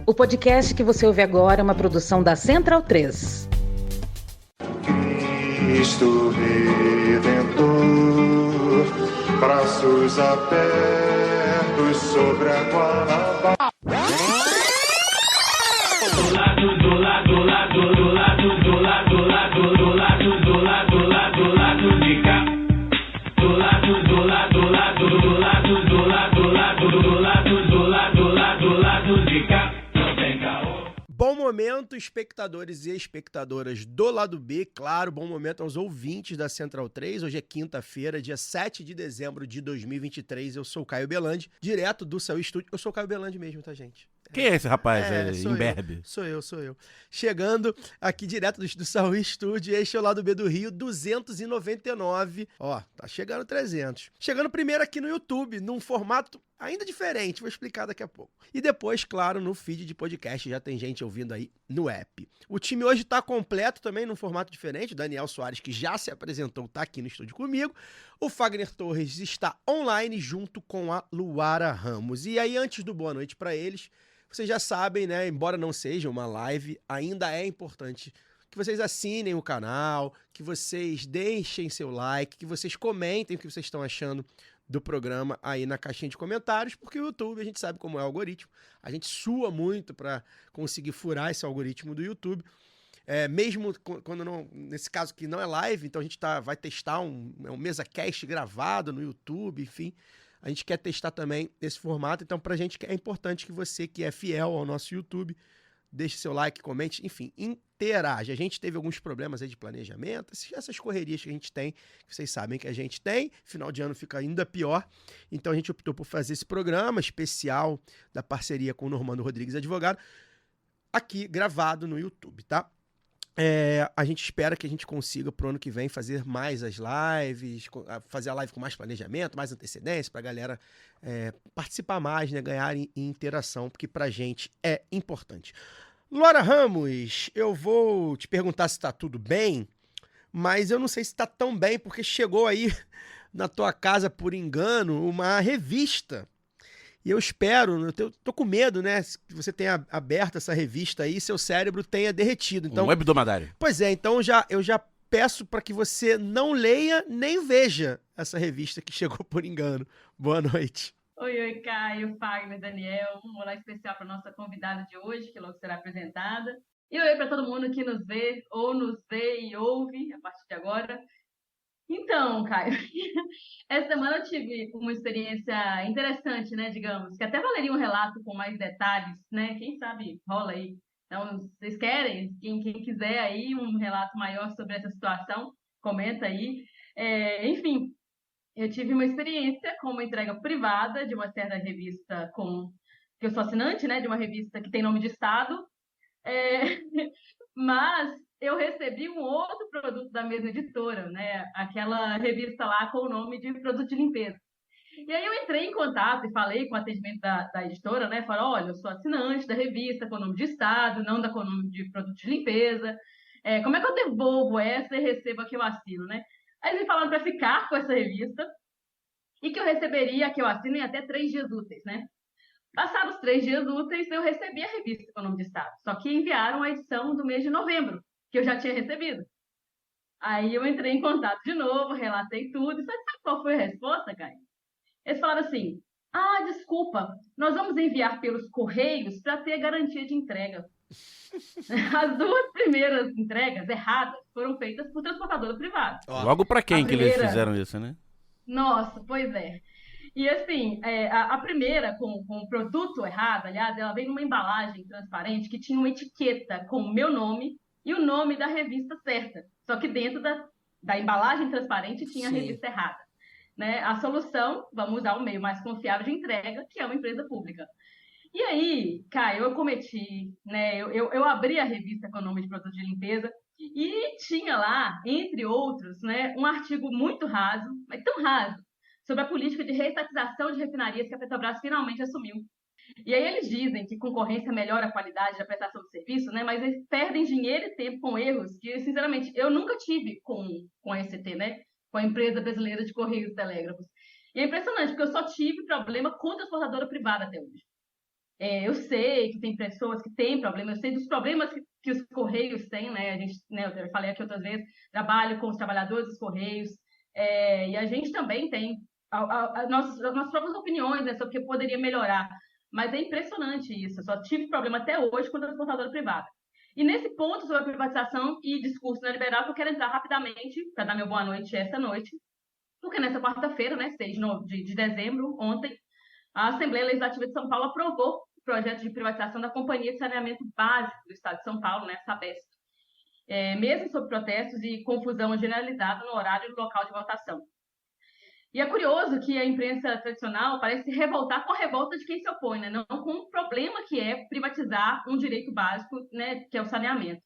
O podcast que você ouve agora é uma produção da Central 3. Cristo Redentor, braços abertos sobre a Guanabara. Bom momento, espectadores e espectadoras do Lado B, claro, bom momento aos ouvintes da Central 3. Hoje é quinta-feira, dia 7 de dezembro de 2023. Eu sou o Caio Belandi, direto do seu estúdio. Eu sou o Caio Belandi mesmo, tá, gente? Quem é esse rapaz aí, imberbe? Sou eu. Chegando aqui direto do Saúl Estúdio, este é o Lado B do Rio, 299. Ó, tá chegando 300. Chegando primeiro aqui no YouTube, num formato ainda diferente, vou explicar daqui a pouco. E depois, claro, no feed de podcast, já tem gente ouvindo aí no app. O time hoje tá completo também, num formato diferente. O Daniel Soares, que já se apresentou, tá aqui no estúdio comigo. O Fagner Torres está online junto com a Luara Ramos. E aí, antes do boa noite para eles, vocês já sabem, né? Embora não seja uma live, ainda é importante que vocês assinem o canal, que vocês deixem seu like, que vocês comentem o que vocês estão achando do programa aí na caixinha de comentários, porque o YouTube, a gente sabe como é o algoritmo, a gente sua muito para conseguir furar esse algoritmo do YouTube, mesmo quando não, nesse caso que não é live, então a gente vai testar um MesaCast gravado no YouTube, enfim, a gente quer testar também esse formato, então pra gente é importante que você que é fiel ao nosso YouTube, deixe seu like, comente, enfim, interaja. A gente teve alguns problemas aí de planejamento, essas correrias que a gente tem, que vocês sabem que a gente tem, final de ano fica ainda pior, então a gente optou por fazer esse programa especial da parceria com o Normando Rodrigues Advogado, aqui gravado no YouTube, tá? A gente espera que a gente consiga pro ano que vem fazer mais as lives, fazer a live com mais planejamento, mais antecedência, pra galera participar mais, né, ganhar em interação, porque pra gente é importante. Luara Ramos, eu vou te perguntar se tá tudo bem, mas eu não sei se tá tão bem, porque chegou aí na tua casa, por engano, uma revista. E eu espero, eu tô com medo, né, que você tenha aberto essa revista aí, seu cérebro tenha derretido. Então, Um hebdomadário. Pois é, então eu já peço para que você não leia nem veja essa revista que chegou por engano. Boa noite. Oi, Caio, Fagner, Daniel. Um olá especial para nossa convidada de hoje, que logo será apresentada. E oi para todo mundo que nos vê e ouve a partir de agora. Então, Caio, essa semana eu tive uma experiência interessante, né, digamos, que até valeria um relato com mais detalhes, né, quem sabe rola aí. Então, vocês querem, quem quiser aí um relato maior sobre essa situação, comenta aí. Enfim, eu tive uma experiência com uma entrega privada de uma certa revista que eu sou assinante, né, de uma revista que tem nome de Estado, mas eu recebi um outro produto da mesma editora, né? Aquela revista lá com o nome de produto de limpeza. E aí eu entrei em contato e falei com o atendimento da editora, né? Falei, olha, eu sou assinante da revista com o nome de Estado, não com o nome de produto de limpeza. Como é que eu devolvo essa e recebo a que eu assino, né? Aí eles me falaram para ficar com essa revista e que eu receberia a que eu assino em até 3 dias úteis, né? Passados 3 dias úteis, eu recebi a revista com o nome de Estado. Só que enviaram a edição do mês de novembro, que eu já tinha recebido. Aí eu entrei em contato de novo, relatei tudo. E sabe qual foi a resposta, Caio? Eles falaram assim, desculpa, nós vamos enviar pelos Correios para ter garantia de entrega. As 2 primeiras entregas erradas foram feitas por transportadora privada. Logo para quem que eles fizeram isso, né? Nossa, pois é. E assim, a primeira com o produto errado, aliás, ela veio numa embalagem transparente que tinha uma etiqueta com o meu nome e o nome da revista certa. Só que dentro da embalagem transparente tinha a revista errada. Né? A solução, vamos usar o meio mais confiável de entrega, que é uma empresa pública. E aí, Caio, eu cometi, né? Eu abri a revista com o nome de produto de limpeza e tinha lá, entre outros, né, um artigo muito raso, mas tão raso, sobre a política de reestatização de refinarias que a Petrobras finalmente assumiu. E aí eles dizem que concorrência melhora a qualidade da prestação de serviço, né? Mas eles perdem dinheiro e tempo com erros que, sinceramente, eu nunca tive com a ECT, né? Com a Empresa Brasileira de Correios e Telégrafos. E é impressionante, porque eu só tive problema com transportadora privada até hoje. Eu sei que tem pessoas que têm problemas, eu sei dos problemas que os Correios têm, né? A gente, né, eu falei aqui outras vezes, trabalho com os trabalhadores dos Correios, e a gente também tem nossas próprias opiniões, né, sobre o que poderia melhorar. Mas é impressionante isso. Eu só tive problema até hoje com a transportadora privada. E nesse ponto sobre a privatização e discurso neoliberal, eu quero entrar rapidamente, para dar meu boa noite essa noite, porque nessa quarta-feira, né, 6 de dezembro, ontem, a Assembleia Legislativa de São Paulo aprovou o projeto de privatização da Companhia de Saneamento Básico do Estado de São Paulo, né, Sabesp, mesmo sob protestos e confusão generalizada no horário e no local de votação. E é curioso que a imprensa tradicional parece se revoltar com a revolta de quem se opõe, né? Não com o problema que é privatizar um direito básico, né? Que é o saneamento.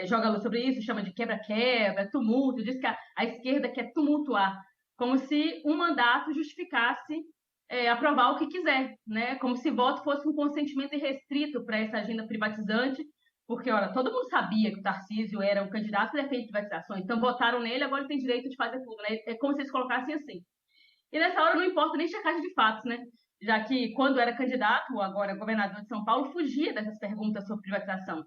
Joga luz sobre isso, chama de quebra-quebra, tumulto, diz que a esquerda quer tumultuar, como se um mandato justificasse aprovar o que quiser, né? Como se voto fosse um consentimento irrestrito para essa agenda privatizante, porque, olha, todo mundo sabia que o Tarcísio era um candidato que defende privatizações, então votaram nele, agora ele tem direito de fazer tudo, né? É como se eles colocassem assim. E nessa hora não importa nem checagem de fatos, né? Já que quando era candidato, agora governador de São Paulo, fugia dessas perguntas sobre privatização.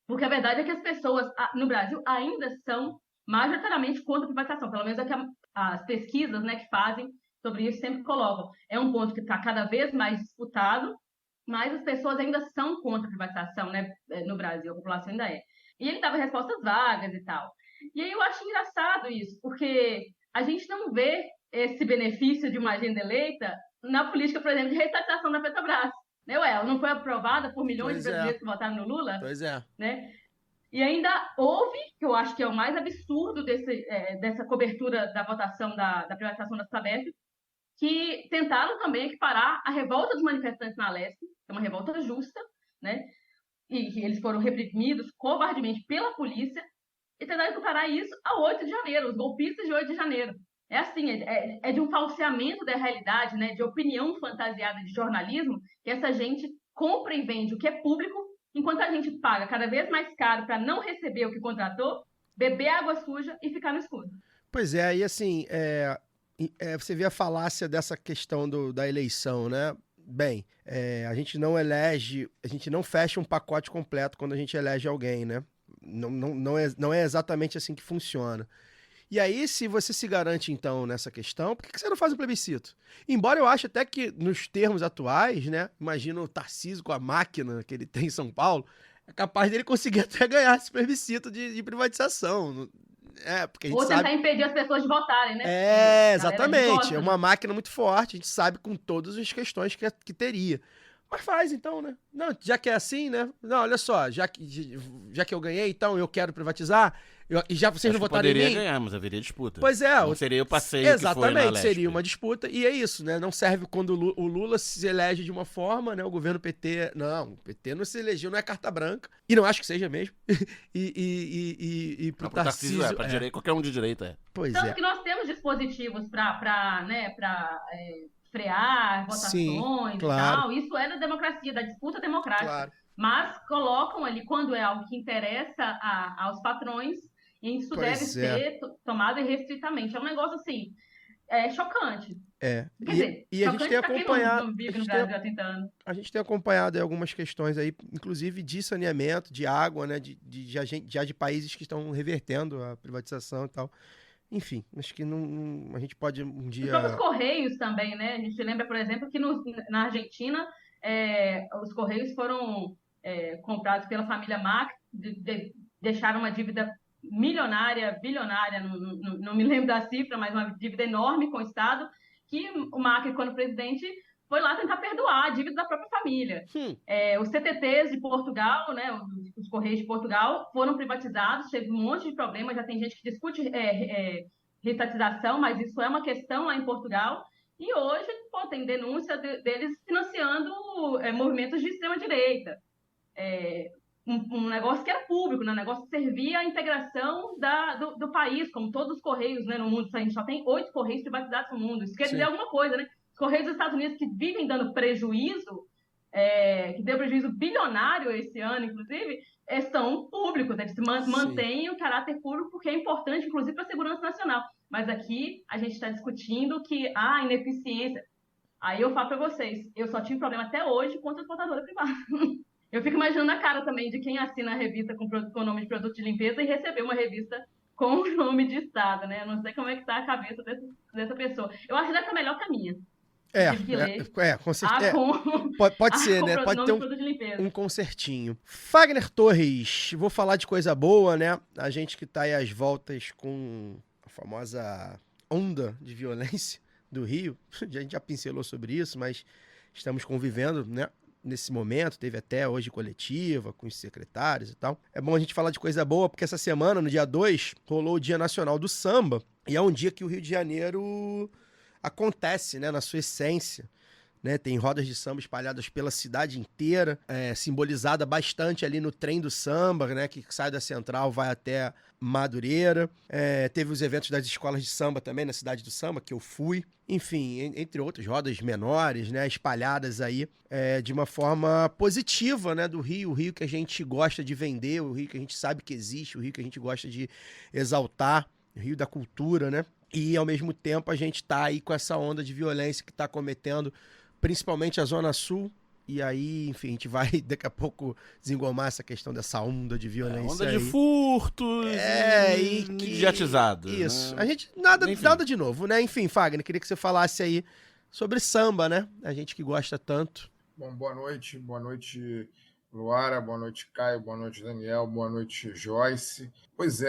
Porque a verdade é que as pessoas no Brasil ainda são majoritariamente contra a privatização, pelo menos é que as pesquisas, né, que fazem sobre isso sempre colocam. É um ponto que está cada vez mais disputado, mas as pessoas ainda são contra a privatização, né, no Brasil, a população ainda é. E ele dava respostas vagas e tal. E aí eu acho engraçado isso, porque a gente não vê esse benefício de uma agenda eleita na política, por exemplo, de reestatização da Petrobras. Né? Ela não foi aprovada por milhões de brasileiros que votaram no Lula? Pois é. Né? E ainda houve, que eu acho que é o mais absurdo dessa cobertura da votação da privatização da Sabesp, que tentaram também equiparar a revolta dos manifestantes na Leste, que é uma revolta justa, né? E que eles foram reprimidos covardemente pela polícia, e tentaram equiparar isso a 8 de janeiro, os golpistas de 8 de janeiro. É assim, é de um falseamento da realidade, né, de opinião fantasiada de jornalismo, que essa gente compra e vende o que é público, enquanto a gente paga cada vez mais caro para não receber o que contratou, beber água suja e ficar no escuro. Pois é, e assim, você vê a falácia dessa questão da eleição, né? Bem, a gente não fecha um pacote completo quando a gente elege alguém, né? Não é exatamente assim que funciona. E aí, se você se garante, então, nessa questão, por que você não faz um plebiscito? Embora eu ache até que, nos termos atuais, né, imagina o Tarcísio com a máquina que ele tem em São Paulo, é capaz dele conseguir até ganhar esse plebiscito de privatização. Porque a gente tentar impedir as pessoas de votarem, né? Exatamente. É uma máquina muito forte, a gente sabe com todas as questões que teria. Mas faz, então, né? Não, já que é assim, né? Não, olha só, já que eu ganhei, então eu quero privatizar, e já vocês não votaram em mim... Poderia ganhar, mas haveria disputa. Pois é. Não seria o passeio exatamente, que foi na Leste. Seria uma disputa, e é isso, né? Não serve quando o Lula se elege de uma forma, né? O governo PT... Não, o PT não se elegeu, não é carta branca, e não acho que seja mesmo. E pro Tarcísio... Pra direita, qualquer um de direita Pois Tanto que nós temos dispositivos para frear votações. Sim, claro. E tal. Isso é da democracia, da disputa democrática. Claro. Mas colocam ali, quando é algo que interessa aos patrões, e isso deve ser tomado irrestritamente. É um negócio assim, chocante. Quer dizer, e a gente tem acompanhado. Não vive no Brasil há 30 anos. A gente tem acompanhado algumas questões aí, inclusive de saneamento, de água, né? Já de países que estão revertendo a privatização e tal. Enfim, acho que a gente pode um dia... Os próprios Correios também, né? A gente lembra, por exemplo, que na Argentina os Correios foram comprados pela família Macri, deixaram uma dívida milionária, bilionária, não me lembro da cifra, mas uma dívida enorme com o Estado, que o Macri, quando presidente, foi lá tentar perdoar a dívida da própria família. Os CTTs de Portugal, né, os Correios de Portugal, foram privatizados, teve um monte de problemas, já tem gente que discute reestatização, mas isso é uma questão lá em Portugal, e hoje tem denúncia deles financiando movimentos de extrema-direita. Um negócio que era público, né? Um negócio que servia à integração do país, como todos os Correios, né, no mundo. A gente só tem 8 Correios privatizados no mundo. Isso quer dizer alguma coisa, né? Os Correios dos Estados Unidos, que vivem dando prejuízo, que deu prejuízo bilionário esse ano, inclusive, são públicos. Eles mantêm o caráter público porque é importante, inclusive, para a segurança nacional. Mas aqui a gente está discutindo que há ineficiência. Aí eu falo pra vocês, eu só tive problema até hoje com transportadora privada. Eu fico imaginando a cara também de quem assina a revista com o nome de produto de limpeza e recebeu uma revista com o nome de estado, né? Eu não sei como é que tá a cabeça dessa pessoa. Eu acho que deve estar melhor que a minha. Tive que ler Com certeza. com, Pode ser, né? Pode nome ter de produto de limpeza. um concertinho. Fagner Torres, vou falar de coisa boa, né? A gente que tá aí às voltas com a famosa onda de violência do Rio. A gente já pincelou sobre isso, mas estamos convivendo, né? Nesse momento, teve até hoje coletiva com os secretários e tal. É bom a gente falar de coisa boa, porque essa semana, no dia 2, rolou o Dia Nacional do Samba, e é um dia que o Rio de Janeiro acontece, né, na sua essência. Né, tem rodas de samba espalhadas pela cidade inteira, simbolizada bastante ali no trem do samba, né, que sai da Central, vai até Madureira. Teve os eventos das escolas de samba também na cidade do samba, que eu fui. Enfim, entre outras rodas menores, né, espalhadas aí de uma forma positiva, né, do Rio, o Rio que a gente gosta de vender, o Rio que a gente sabe que existe, o Rio que a gente gosta de exaltar, o Rio da cultura, né? E, ao mesmo tempo, a gente tá aí com essa onda de violência que tá cometendo principalmente a Zona Sul, e aí, enfim, a gente vai daqui a pouco desengomar essa questão dessa onda de violência. Onda aí. de furtos e mediatizados. Isso. Né? A gente, nada de novo, né? Enfim, Fagner, queria que você falasse aí sobre samba, né? A gente que gosta tanto. Bom, boa noite, Luara, boa noite, Caio, boa noite, Daniel, boa noite, Joyce. Pois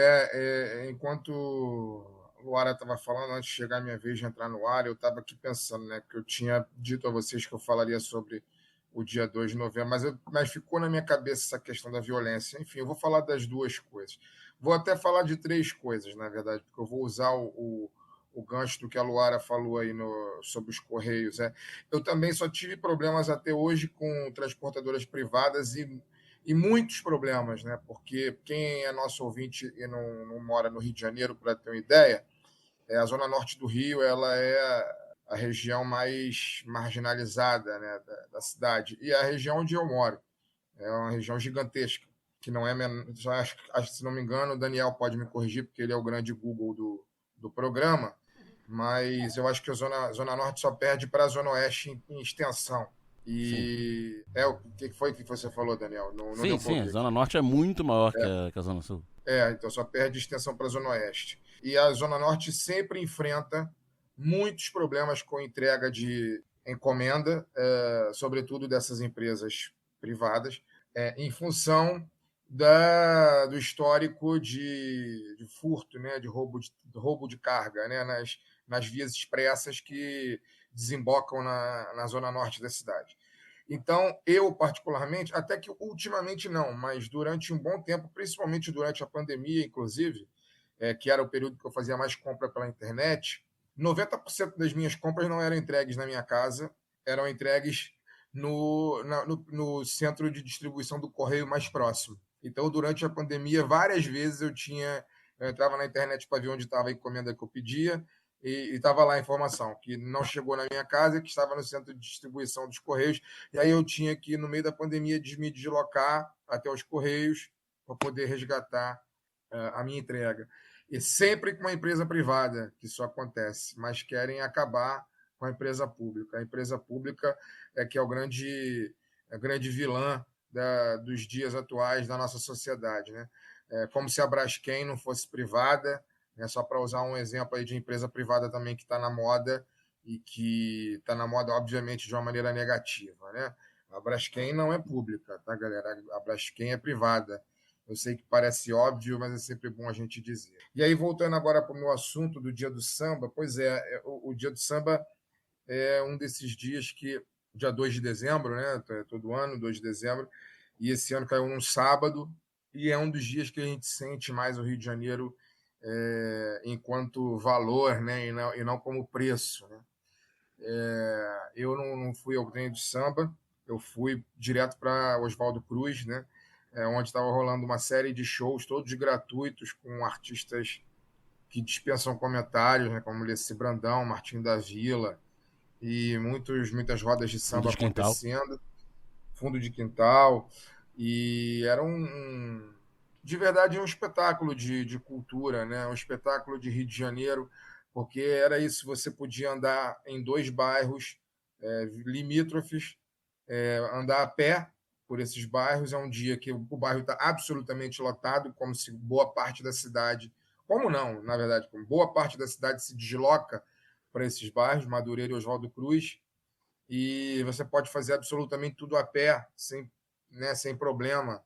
enquanto Luara estava falando, antes de chegar a minha vez de entrar no ar, eu estava aqui pensando, né, que eu tinha dito a vocês que eu falaria sobre o dia 2 de novembro, mas ficou na minha cabeça essa questão da violência. Enfim, eu vou falar das duas coisas. Vou até falar de três coisas, na verdade, porque eu vou usar o gancho do que a Luara falou aí sobre os Correios. Eu também só tive problemas até hoje com transportadoras privadas e muitos problemas, né? Porque quem é nosso ouvinte e não mora no Rio de Janeiro, para ter uma ideia, a Zona Norte do Rio ela é a região mais marginalizada, né, da cidade. E é a região onde eu moro. É uma região gigantesca, que não é... Acho, se não me engano, o Daniel pode me corrigir, porque ele é o grande Google do programa, mas eu acho que a Zona Norte só perde para a Zona Oeste em extensão. E o que foi que você falou, Daniel? Sim, a Zona Norte é muito maior que a Zona Sul. Então só perde extensão para a Zona Oeste. E a Zona Norte sempre enfrenta muitos problemas com entrega de encomenda, sobretudo dessas empresas privadas, em função do histórico de furto, né, de roubo de carga, né, nas vias expressas que desembocam na zona norte da cidade. Então, eu particularmente, até que ultimamente não, mas durante um bom tempo, principalmente durante a pandemia, inclusive, que era o período que eu fazia mais compra pela internet, 90% das minhas compras não eram entregues na minha casa, eram entregues no centro de distribuição do correio mais próximo. Então, durante a pandemia, várias vezes eu entrava na internet para ver onde estava a encomenda que eu pedia e estava lá a informação que não chegou na minha casa e que estava no centro de distribuição dos Correios. E aí eu tinha que, no meio da pandemia, me deslocar até os Correios para poder resgatar a minha entrega. E sempre com uma empresa privada que isso acontece, mas querem acabar com a empresa pública. A empresa pública que é a grande vilã dos dias atuais da nossa sociedade, né? Como se a Braskem não fosse privada, né? Só para usar um exemplo aí de empresa privada também que está na moda e que está na moda, obviamente, de uma maneira negativa, né? A Braskem não é pública, tá, galera? A Braskem é privada. Eu sei que parece óbvio, mas é sempre bom a gente dizer. E aí, voltando agora para o meu assunto do Dia do Samba, pois o Dia do Samba é um desses dias que, dia 2 de dezembro, né? Todo ano, 2 de dezembro, e esse ano caiu num sábado, e é um dos dias que a gente sente mais o Rio de Janeiro enquanto valor, né? E não como preço, né? Eu não fui ao treino de samba, eu fui direto para Oswaldo Cruz, né? Onde estava rolando uma série de shows, todos gratuitos, com artistas que dispensam comentários, né? Como Leci Brandão, Martinho da Vila, e muitas rodas de samba acontecendo, fundo de quintal, e era de verdade um espetáculo de cultura, né? Um espetáculo de Rio de Janeiro, porque era isso, você podia andar em 2 bairros limítrofes, andar a pé por esses bairros. É um dia que o bairro está absolutamente lotado, como se boa parte da cidade, como não, na verdade, como boa parte da cidade se desloca para esses bairros, Madureira e Oswaldo Cruz, e você pode fazer absolutamente tudo a pé, sem problema.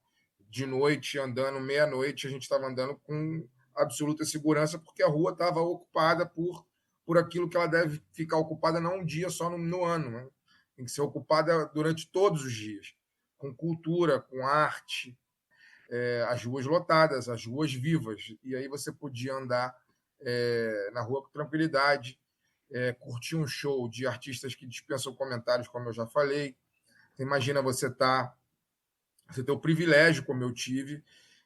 De noite, andando meia-noite, a gente estava andando com absoluta segurança, porque a rua estava ocupada por aquilo que ela deve ficar ocupada não um dia só no ano, né? Tem que ser ocupada durante todos os dias, com cultura, com arte, as ruas lotadas, as ruas vivas. E aí você podia andar na rua com tranquilidade, curtir um show de artistas que dispensam comentários, como eu já falei. Você imagina você ter o privilégio, como eu tive,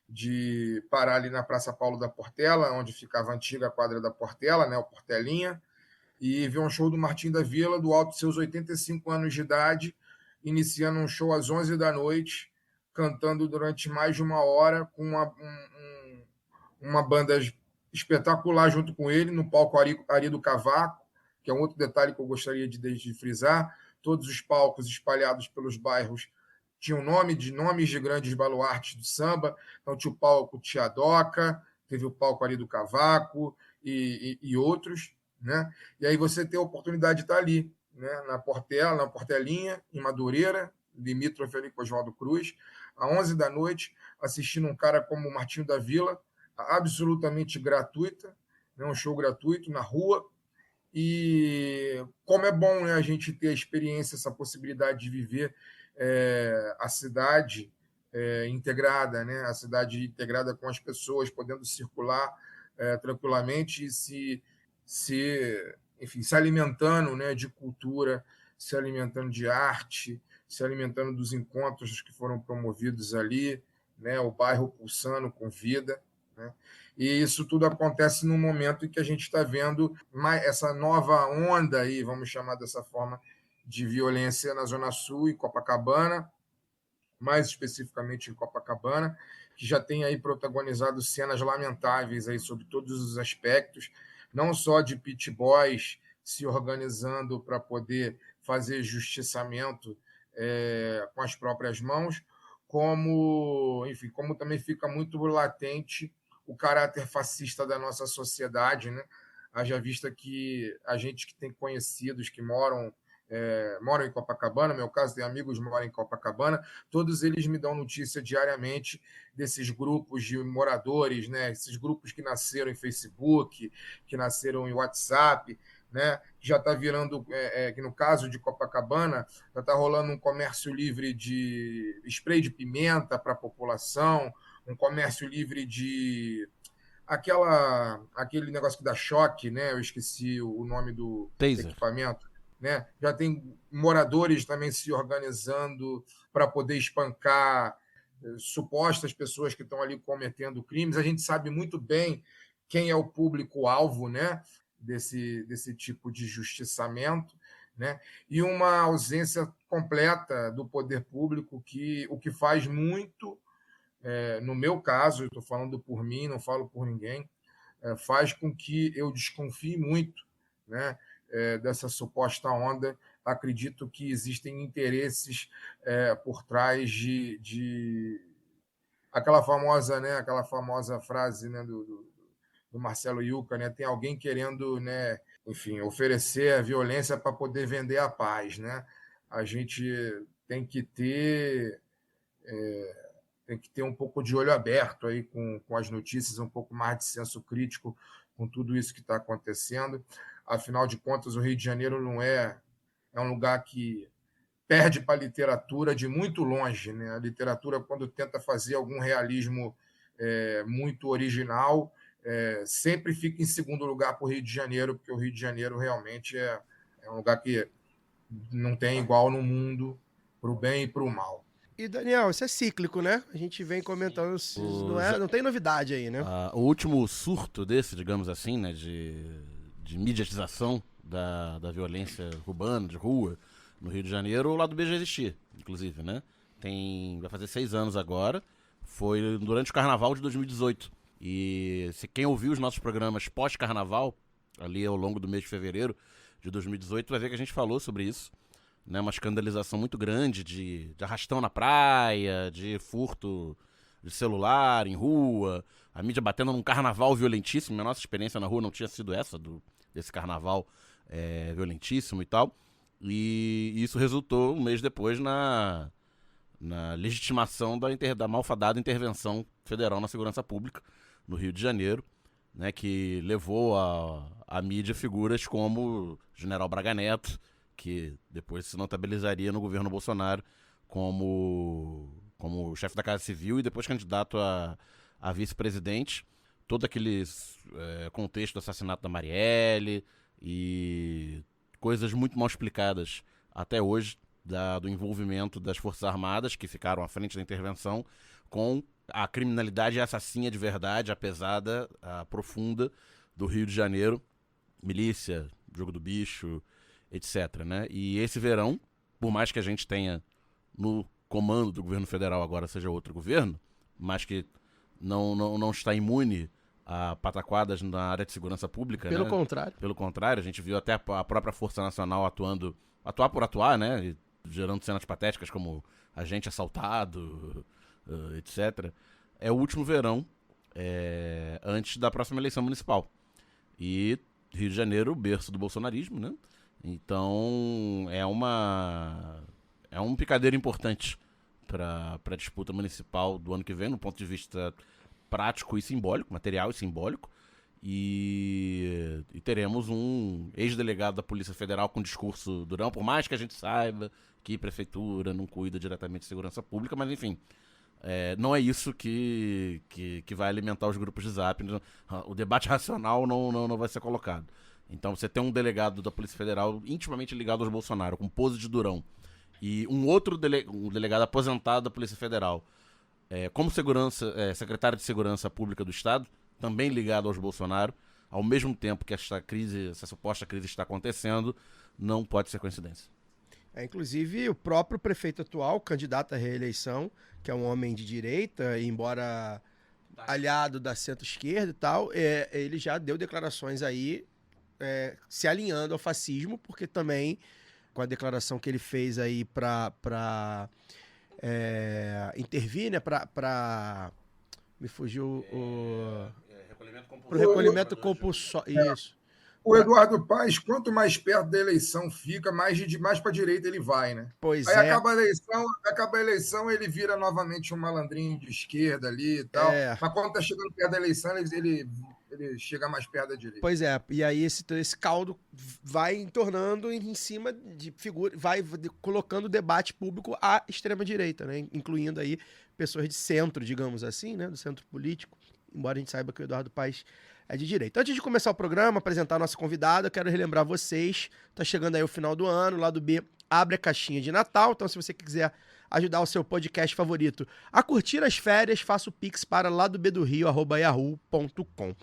de parar ali na Praça Paulo da Portela, onde ficava a antiga quadra da Portela, né, o Portelinha, e ver um show do Martim da Vila, do alto de seus 85 anos de idade, iniciando um show às 11 da noite, cantando durante mais de uma hora, com uma banda espetacular junto com ele, no palco Ari do Cavaco, que é um outro detalhe que eu gostaria de frisar. Todos os palcos espalhados pelos bairros tinham nomes de grandes baluartes do samba. Então, tinha o palco Tiadoca, teve o palco Ari do Cavaco e outros, né? E aí você tem a oportunidade de estar ali, né? Na Portelinha, em Madureira, limítrofe ali com Oswaldo Cruz, às 11 da noite, assistindo um cara como o Martinho da Vila, absolutamente gratuita, né? Um show gratuito na rua. E como é bom, né, a gente ter a experiência, essa possibilidade de viver a cidade integrada, né? A cidade integrada com as pessoas, podendo circular tranquilamente e se alimentando, né, de cultura, se alimentando de arte, se alimentando dos encontros que foram promovidos ali, né? O bairro pulsando com vida, né? E isso tudo acontece num momento em que a gente está vendo essa nova onda aí, vamos chamar dessa forma, de violência na Zona Sul e Copacabana, mais especificamente em Copacabana, que já tem aí protagonizado cenas lamentáveis aí sobre todos os aspectos, não só de pit boys se organizando para poder fazer justiçamento com as próprias mãos, como também fica muito latente o caráter fascista da nossa sociedade, né? Haja vista que a gente que tem conhecidos que moram em Copacabana, no meu caso, tem amigos que moram em Copacabana, todos eles me dão notícia diariamente desses grupos de moradores, né? Esses grupos que nasceram em Facebook, que nasceram em WhatsApp, né? Já está virando, que no caso de Copacabana, já está rolando um comércio livre de spray de pimenta para a população, um comércio livre de aquele negócio que dá choque, né? Eu esqueci o nome do Taser. equipamento, né? Já tem moradores também se organizando para poder espancar supostas pessoas que estão ali cometendo crimes. A gente sabe muito bem quem é o público-alvo, né, desse tipo de justiçamento, né? E uma ausência completa do poder público, o que faz muito, no meu caso, eu estou falando por mim, não falo por ninguém, faz com que eu desconfie muito, né, dessa suposta onda. Acredito que existem interesses por trás de aquela famosa frase, né, do Marcelo Yuca, né? Tem alguém querendo, né, enfim, oferecer a violência para poder vender a paz, né? A gente tem que ter um pouco de olho aberto aí com as notícias, um pouco mais de senso crítico com tudo isso que está acontecendo. Afinal de contas, o Rio de Janeiro não é um lugar que perde para a literatura de muito longe, né? A literatura, quando tenta fazer algum realismo muito original, sempre fica em segundo lugar para o Rio de Janeiro, porque o Rio de Janeiro realmente é um lugar que não tem igual no mundo, para o bem e para o mal. E, Daniel, isso é cíclico, né? A gente vem comentando, não tem novidade aí, né? O último surto desse, digamos assim, né, de mediatização da violência urbana, de rua, no Rio de Janeiro, o lado B já existia, inclusive, né? Vai fazer 6 anos agora, foi durante o Carnaval de 2018. E quem ouviu os nossos programas pós-Carnaval, ali ao longo do mês de fevereiro de 2018, vai ver que a gente falou sobre isso. né, uma escandalização muito grande de arrastão na praia, de furto de celular em rua, a mídia batendo num carnaval violentíssimo. Minha nossa experiência na rua não tinha sido essa, desse carnaval violentíssimo e tal. E isso resultou, um mês depois, na legitimação da malfadada intervenção federal na segurança pública no Rio de Janeiro, né, que levou à mídia figuras como General Braga Neto, que depois se notabilizaria no governo Bolsonaro como chefe da Casa Civil e depois candidato a vice-presidente. Todo aquele contexto do assassinato da Marielle e coisas muito mal explicadas até hoje do envolvimento das Forças Armadas, que ficaram à frente da intervenção, com a criminalidade assassina de verdade, a pesada, a profunda do Rio de Janeiro, milícia, jogo do bicho, etc. Né? E esse verão, por mais que a gente tenha no comando do governo federal agora seja outro governo, mas que não está imune a pataquadas na área de segurança pública. Pelo né? contrário. Pelo contrário, a gente viu até a própria Força Nacional atuar por atuar, né? E gerando cenas patéticas como agente assaltado, etc. É o último verão antes da próxima eleição municipal. E Rio de Janeiro, berço do bolsonarismo, né? Então é um picadeiro importante para a disputa municipal do ano que vem, no ponto de vista prático e simbólico, material e simbólico. E teremos um ex-delegado da Polícia Federal com discurso durão, por mais que a gente saiba que prefeitura não cuida diretamente de segurança pública, mas enfim, não é isso que vai alimentar os grupos de zap. O debate racional não vai ser colocado. Então você tem um delegado da Polícia Federal intimamente ligado aos Bolsonaro, com pose de durão, e um outro um delegado aposentado da Polícia Federal, como secretário de Segurança Pública do Estado, também ligado aos Bolsonaro, ao mesmo tempo que essa suposta crise está acontecendo, não pode ser coincidência. Inclusive, o próprio prefeito atual, candidato à reeleição, que é um homem de direita, embora aliado da centro-esquerda e tal, ele já deu declarações aí se alinhando ao fascismo, porque também, com a declaração que ele fez aí para intervir, né, me fugiu pro recolhimento compulsório. Isso. O Eduardo Paes, quanto mais perto da eleição fica, mais para a direita ele vai, né? Pois Aí é. acaba a eleição, ele vira novamente um malandrinho de esquerda ali e tal. Mas quando tá chegando perto da eleição, ele chega mais perto da direita. Pois é, e aí esse caldo vai tornando em cima de figura, vai colocando o debate público à extrema-direita, né? Incluindo aí pessoas de centro, digamos assim, né? Do centro político, embora a gente saiba que o Eduardo Paes é de direita. Antes de começar o programa, apresentar a nossa convidada, eu quero relembrar vocês, tá chegando aí o final do ano, o Lado B abre a caixinha de Natal, então se você quiser ajudar o seu podcast favorito a curtir as férias, faça o Pix para ladobedorio@yahoo.com.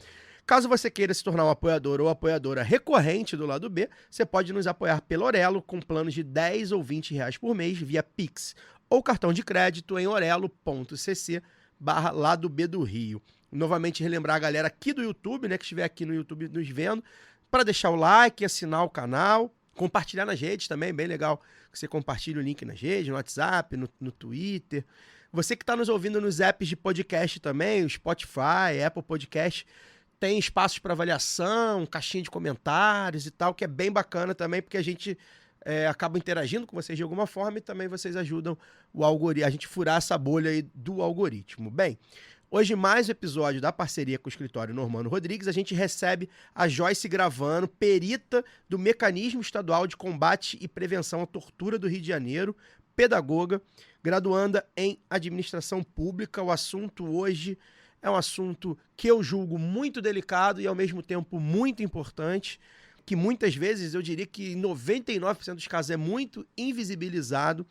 Caso você queira se tornar um apoiador ou apoiadora recorrente do Lado B, você pode nos apoiar pelo Orelo com planos de 10 ou 20 reais por mês via Pix ou cartão de crédito em orelo.cc/Lado B do Rio. Novamente relembrar a galera aqui do YouTube, né, que estiver aqui no YouTube nos vendo, para deixar o like, assinar o canal, compartilhar nas redes também, bem legal que você compartilhe o link nas redes, no WhatsApp, no Twitter. Você que está nos ouvindo nos apps de podcast também, o Spotify, Apple Podcast, tem espaços para avaliação, caixinha de comentários e tal, que é bem bacana também, porque a gente acaba interagindo com vocês de alguma forma e também vocês ajudam a gente furar essa bolha aí do algoritmo. Bem, hoje mais um episódio da parceria com o escritório Normando Rodrigues, a gente recebe a Joyce Gravano, perita do Mecanismo Estadual de Combate e Prevenção à Tortura do Rio de Janeiro, pedagoga, graduanda em Administração Pública. O assunto hoje é um assunto que eu julgo muito delicado e ao mesmo tempo muito importante, que muitas vezes eu diria que em 99% dos casos é muito invisibilizado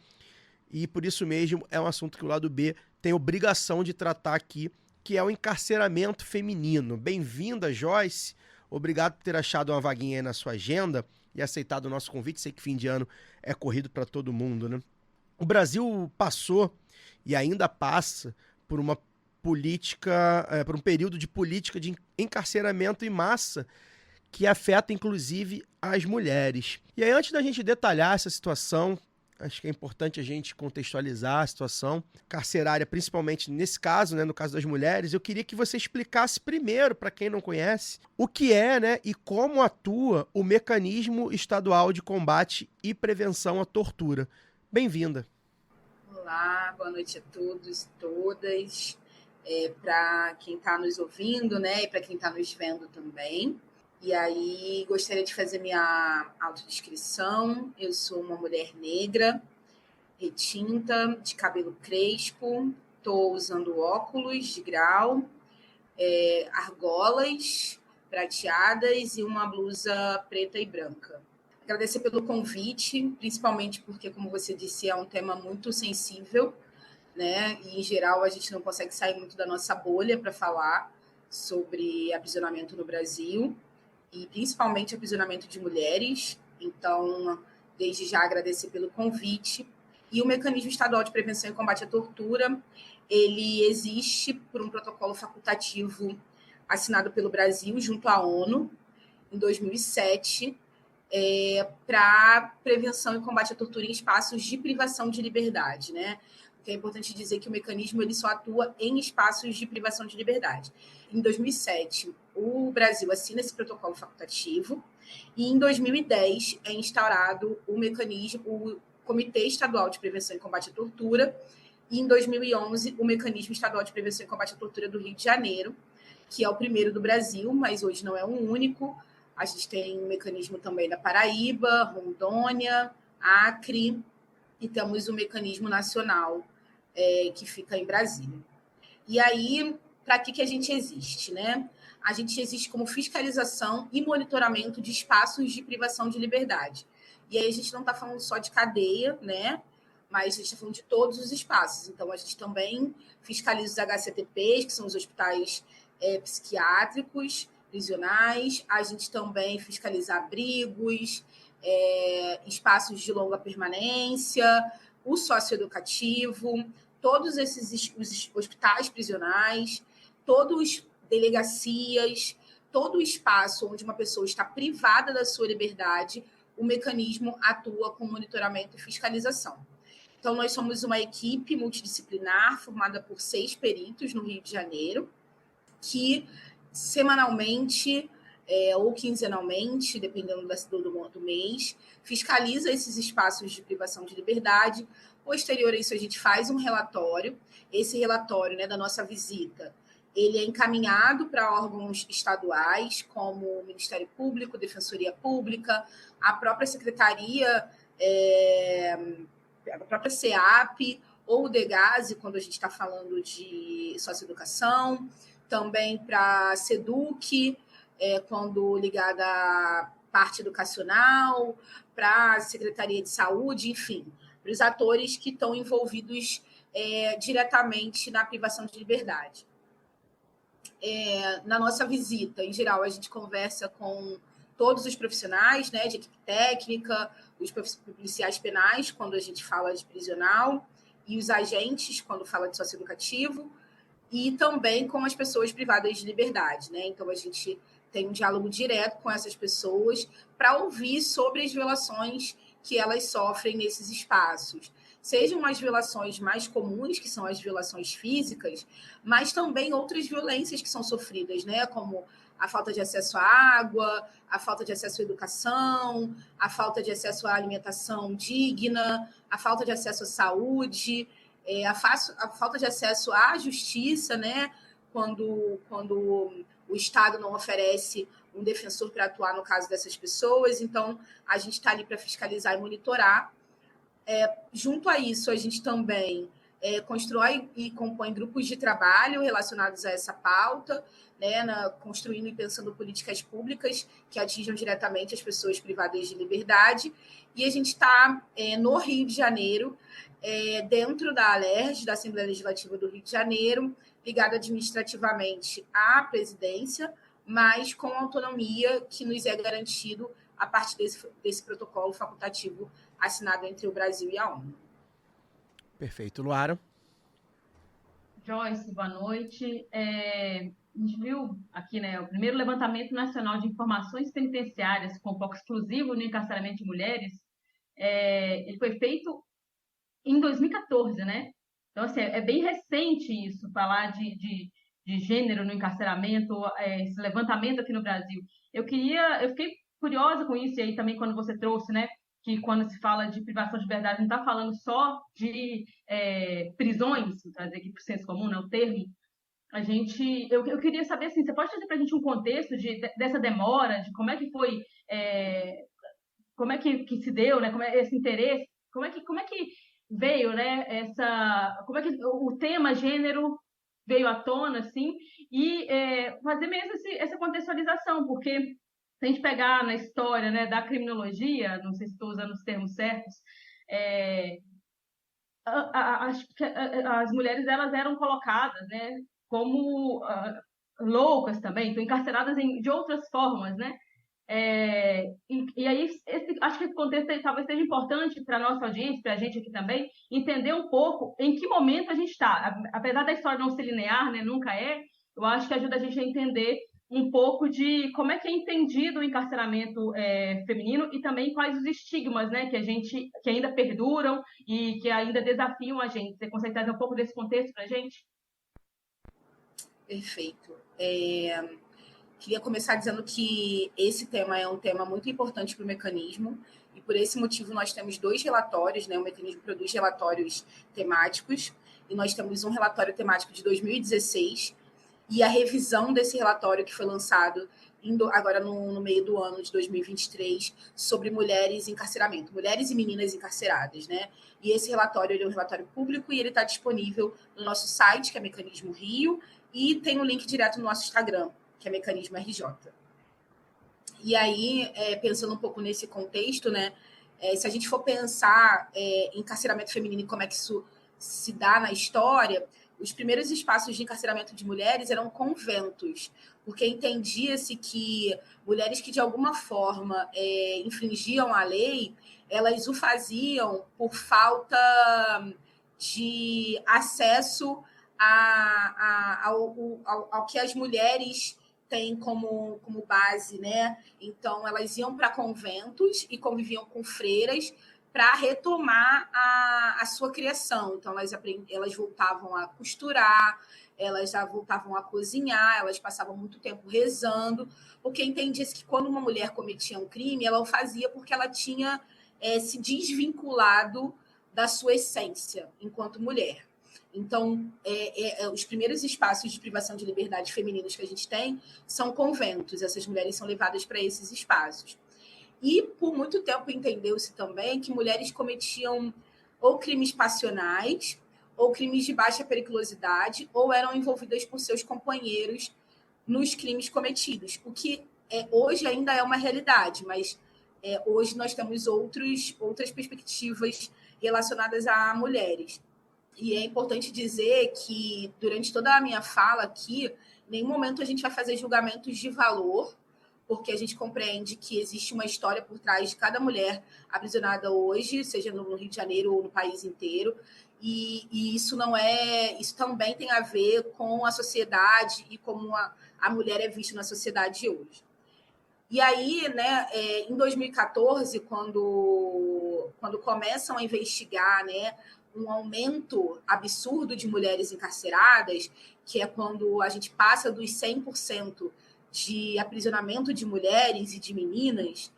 e por isso mesmo é um assunto que o Lado B tem obrigação de tratar aqui, que é o encarceramento feminino. Bem-vinda, Joyce. Obrigado por ter achado uma vaguinha aí na sua agenda e aceitado o nosso convite. Sei que fim de ano é corrido para todo mundo, né? O Brasil passou e ainda passa por uma política, por um período de política de encarceramento em massa que afeta, inclusive, às mulheres. E aí, antes da gente detalhar essa situação, acho que é importante a gente contextualizar a situação carcerária, principalmente nesse caso, né, no caso das mulheres. Eu queria que você explicasse primeiro, para quem não conhece, o que é, né, e como atua o Mecanismo Estadual de Combate e Prevenção à Tortura. Bem-vinda. Olá, boa noite a todos e todas. Para quem está nos ouvindo, né, e para quem está nos vendo também. E aí, gostaria de fazer minha autodescrição. Eu sou uma mulher negra, retinta, de cabelo crespo, estou usando óculos de grau, argolas prateadas e uma blusa preta e branca. Agradecer pelo convite, principalmente porque, como você disse, é um tema muito sensível, né? E, em geral, a gente não consegue sair muito da nossa bolha para falar sobre aprisionamento no Brasil, e principalmente aprisionamento de mulheres. Então, desde já agradecer pelo convite. E o Mecanismo Estadual de Prevenção e Combate à Tortura, ele existe por um protocolo facultativo assinado pelo Brasil junto à ONU em 2007, para prevenção e combate à tortura em espaços de privação de liberdade, né? É importante dizer que o mecanismo ele só atua em espaços de privação de liberdade. Em 2007, o Brasil assina esse protocolo facultativo e em 2010 é instaurado o mecanismo, o Comitê Estadual de Prevenção e Combate à Tortura, e em 2011 o Mecanismo Estadual de Prevenção e Combate à Tortura do Rio de Janeiro, que é o primeiro do Brasil, mas hoje não é um único. A gente tem um mecanismo também da Paraíba, Rondônia, Acre, e temos o mecanismo nacional, que fica em Brasília. E aí, para que a gente existe, né? A gente existe como fiscalização e monitoramento de espaços de privação de liberdade. E aí a gente não está falando só de cadeia, né? Mas a gente está falando de todos os espaços. Então, a gente também fiscaliza os HCTPs, que são os hospitais psiquiátricos, prisionais. A gente também fiscaliza abrigos, espaços de longa permanência, o socioeducativo, todos esses os hospitais prisionais, todos delegacias, todo o espaço onde uma pessoa está privada da sua liberdade, o mecanismo atua com monitoramento e fiscalização. Então, nós somos uma equipe multidisciplinar formada por 6 peritos no Rio de Janeiro, que semanalmente ou quinzenalmente, dependendo do mês, fiscaliza esses espaços de privação de liberdade. Posterior a isso, a gente faz um relatório. Esse relatório, né, da nossa visita, ele é encaminhado para órgãos estaduais, como o Ministério Público, Defensoria Pública, a própria Secretaria, a própria SEAP, ou o DEGASE, quando a gente está falando de socioeducação, também para a SEDUC, quando ligada à parte educacional, para a Secretaria de Saúde, enfim, para os atores que estão envolvidos diretamente na privação de liberdade. Na nossa visita, em geral, a gente conversa com todos os profissionais, né, de equipe técnica, os policiais penais, quando a gente fala de prisional, e os agentes, quando fala de socioeducativo, e também com as pessoas privadas de liberdade, né? Então, a gente tem um diálogo direto com essas pessoas para ouvir sobre as violações que elas sofrem nesses espaços. Sejam as violações mais comuns, que são as violações físicas, mas também outras violências que são sofridas, né? Como a falta de acesso à água, a falta de acesso à educação, a falta de acesso à alimentação digna, a falta de acesso à saúde, a falta de acesso à justiça, né? Quando o Estado não oferece um defensor para atuar no caso dessas pessoas. Então, a gente está ali para fiscalizar e monitorar. Junto a isso, a gente também constrói e compõe grupos de trabalho relacionados a essa pauta, né, construindo e pensando políticas públicas que atinjam diretamente as pessoas privadas de liberdade. E a gente está no Rio de Janeiro, dentro da ALERJ, da Assembleia Legislativa do Rio de Janeiro, ligada administrativamente à presidência, mas com autonomia que nos é garantido a partir desse protocolo facultativo assinado entre o Brasil e a ONU. Perfeito. Luara? Joyce, boa noite. a gente viu aqui, né, o primeiro levantamento nacional de informações penitenciárias com foco exclusivo no encarceramento de mulheres, ele foi feito em 2014, né? Então, assim, é bem recente isso, falar de gênero no encarceramento, esse levantamento aqui no Brasil. Eu fiquei curiosa com isso, e aí também quando você trouxe, né, que quando se fala de privação de liberdade, não está falando só de prisões, trazer aqui para o senso comum, né, o termo. Eu queria saber, assim, você pode trazer para a gente um contexto dessa demora, de como é que foi, como é que se deu, né, como é esse interesse, como é que veio, né, como é que o tema gênero veio à tona, assim, e fazer mesmo essa contextualização, porque se a gente pegar na história, né, da criminologia, não sei se estou usando os termos certos, acho que as mulheres elas eram colocadas, né, como loucas também, então encarceradas de outras formas, né? E aí, acho que esse contexto talvez seja importante para a nossa audiência, para a gente aqui também, entender um pouco em que momento a gente está. Apesar da história não ser linear, né, nunca eu acho que ajuda a gente a entender um pouco de como é que é entendido o encarceramento feminino e também quais os estigmas, né, que ainda perduram e que ainda desafiam a gente. Você consegue trazer um pouco desse contexto para a gente? Perfeito. Queria começar dizendo que esse tema é um tema muito importante para o mecanismo, e por esse motivo nós temos 2 relatórios, né? O mecanismo produz relatórios temáticos, e nós temos um relatório temático de 2016, e a revisão desse relatório que foi lançado agora no meio do ano de 2023, sobre mulheres em encarceramento, mulheres e meninas encarceradas, né? E esse relatório é um relatório público e ele está disponível no nosso site, que é Mecanismo Rio, e tem um link direto no nosso Instagram, que é Mecanismo RJ. E aí, pensando um pouco nesse contexto, né, se a gente for pensar em encarceramento feminino e como é que isso se dá na história, os primeiros espaços de encarceramento de mulheres eram conventos, porque entendia-se que mulheres que de alguma forma infringiam a lei, elas o faziam por falta de acesso ao que as mulheres têm como base, né? Então, elas iam para conventos e conviviam com freiras para retomar a sua criação. Então, elas voltavam a costurar, elas já voltavam a cozinhar, elas passavam muito tempo rezando, porque entendia-se que quando uma mulher cometia um crime, ela o fazia porque ela tinha se desvinculado da sua essência enquanto mulher. Então, os primeiros espaços de privação de liberdade femininos que a gente tem são conventos. Essas mulheres são levadas para esses espaços. E, por muito tempo, entendeu-se também que mulheres cometiam ou crimes passionais, ou crimes de baixa periculosidade, ou eram envolvidas por seus companheiros nos crimes cometidos, o que hoje ainda é uma realidade, mas hoje nós temos outras perspectivas relacionadas a mulheres. E é importante dizer que, durante toda a minha fala aqui, em nenhum momento a gente vai fazer julgamentos de valor, porque a gente compreende que existe uma história por trás de cada mulher aprisionada hoje, seja no Rio de Janeiro ou no país inteiro, e isso também tem a ver com a sociedade e como a mulher é vista na sociedade de hoje. E aí, né, em 2014, quando começam a investigar, né, um aumento absurdo de mulheres encarceradas, que é quando a gente passa dos 100% de aprisionamento de mulheres e de meninas,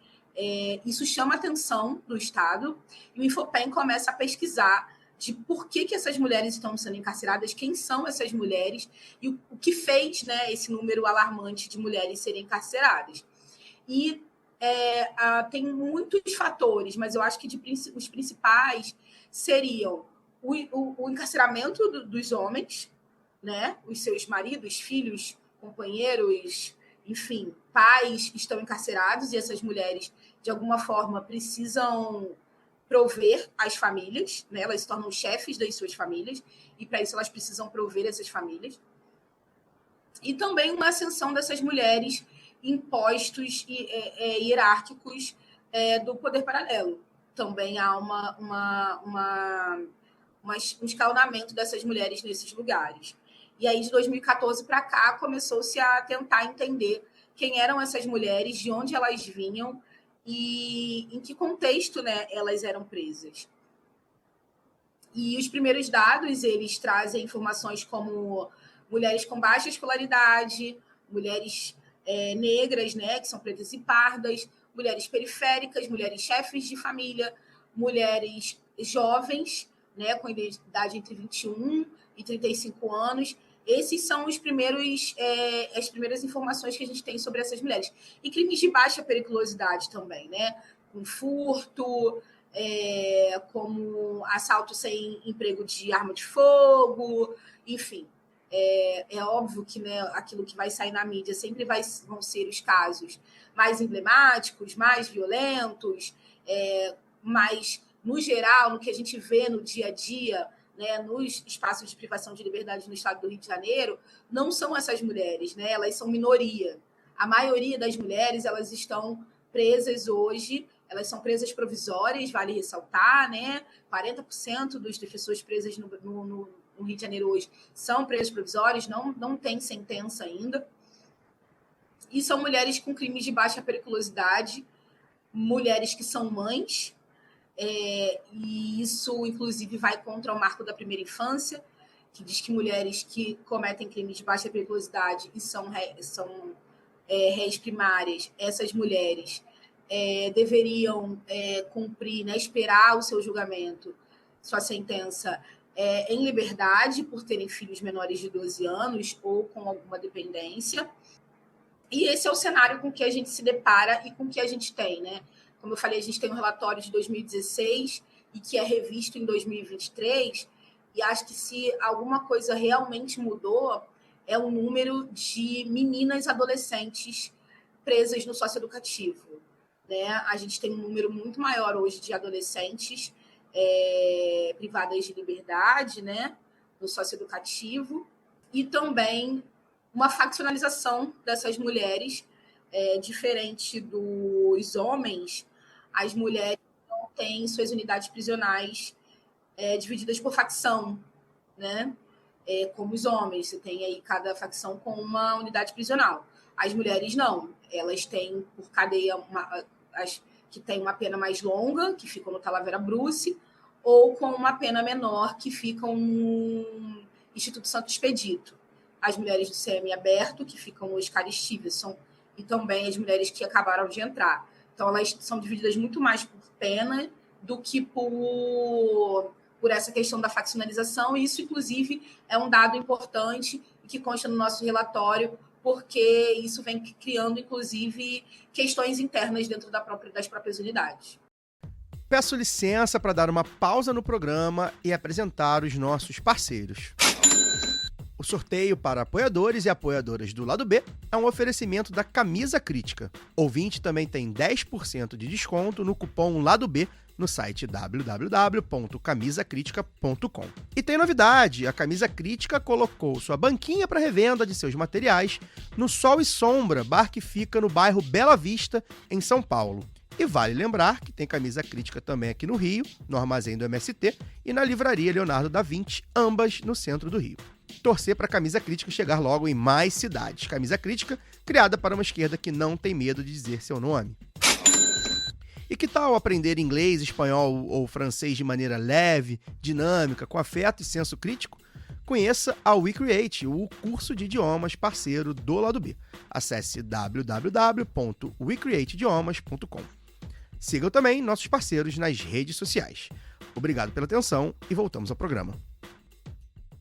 isso chama a atenção do Estado, e o Infopen começa a pesquisar de por que essas mulheres estão sendo encarceradas, quem são essas mulheres, e o que fez, né, esse número alarmante de mulheres serem encarceradas. E tem muitos fatores, mas eu acho que os principais seriam o encarceramento dos homens, né? Os seus maridos, filhos, companheiros, enfim, pais estão encarcerados, e essas mulheres, de alguma forma, precisam prover as famílias, né? Elas se tornam chefes das suas famílias, e para isso elas precisam prover essas famílias. E também uma ascensão dessas mulheres em postos hierárquicos do poder paralelo. Também há um escalonamento dessas mulheres nesses lugares. E aí, de 2014 para cá, começou-se a tentar entender quem eram essas mulheres, de onde elas vinham e em que contexto, né, elas eram presas. E os primeiros dados, eles trazem informações como mulheres com baixa escolaridade, mulheres negras, né, que são pretas e pardas, mulheres periféricas, mulheres chefes de família, mulheres jovens, né, com idade entre 21 e 35 anos. Esses são as primeiras informações que a gente tem sobre essas mulheres. E crimes de baixa periculosidade também, né? Com furto, como assalto sem emprego de arma de fogo, enfim. É óbvio que, né, aquilo que vai sair na mídia sempre vão ser os casos mais emblemáticos, mais violentos, mas, no geral, no que a gente vê no dia a dia, né, nos espaços de privação de liberdade no estado do Rio de Janeiro, não são essas mulheres, né? Elas são minoria. A maioria das mulheres, elas estão presas hoje, elas são presas provisórias, vale ressaltar, né? 40% dos defensores presas no Rio de Janeiro hoje são presas provisórias, não tem sentença ainda. E são mulheres com crimes de baixa periculosidade, mulheres que são mães, e isso, inclusive, vai contra o marco da primeira infância, que diz que mulheres que cometem crimes de baixa periculosidade e são réis primárias, essas mulheres deveriam cumprir, né, esperar o seu julgamento, sua sentença, em liberdade, por terem filhos menores de 12 anos ou com alguma dependência. E esse é o cenário com que a gente se depara e com que a gente tem, né? Como eu falei, a gente tem um relatório de 2016 e que é revisto em 2023, e acho que se alguma coisa realmente mudou é o número de meninas adolescentes presas no socioeducativo, né? A gente tem um número muito maior hoje de adolescentes privadas de liberdade, né, no socioeducativo, e também uma faccionalização dessas mulheres, diferente dos homens. As mulheres não têm suas unidades prisionais divididas por facção, né? Como os homens, você tem aí cada facção com uma unidade prisional. As mulheres não, elas têm por cadeia as que têm uma pena mais longa, que ficam no Talavera Bruce, ou com uma pena menor, que ficam no Instituto Santo Expedito. As mulheres do semiaberto, que ficam no Oscar Stevenson, e também as mulheres que acabaram de entrar. Então, elas são divididas muito mais por pena do que por essa questão da faccionalização, e isso, inclusive, é um dado importante que consta no nosso relatório, porque isso vem criando, inclusive, questões internas dentro das próprias unidades. Peço licença para dar uma pausa no programa e apresentar os nossos parceiros. O sorteio para apoiadores e apoiadoras do Lado B é um oferecimento da Camisa Crítica. Ouvinte também tem 10% de desconto no cupom Lado B no site www.camisacritica.com. E tem novidade, a Camisa Crítica colocou sua banquinha para revenda de seus materiais no Sol e Sombra, bar que fica no bairro Bela Vista, em São Paulo. E vale lembrar que tem Camisa Crítica também aqui no Rio, no Armazém do MST, e na Livraria Leonardo da Vinci, ambas no centro do Rio. Torcer para a Camisa Crítica chegar logo em mais cidades. Camisa Crítica, criada para uma esquerda que não tem medo de dizer seu nome. E que tal aprender inglês, espanhol ou francês de maneira leve, dinâmica, com afeto e senso crítico? Conheça a WeCreate, o curso de idiomas parceiro do Lado B. Acesse www.wecreateidiomas.com. Sigam também nossos parceiros nas redes sociais. Obrigado pela atenção e voltamos ao programa.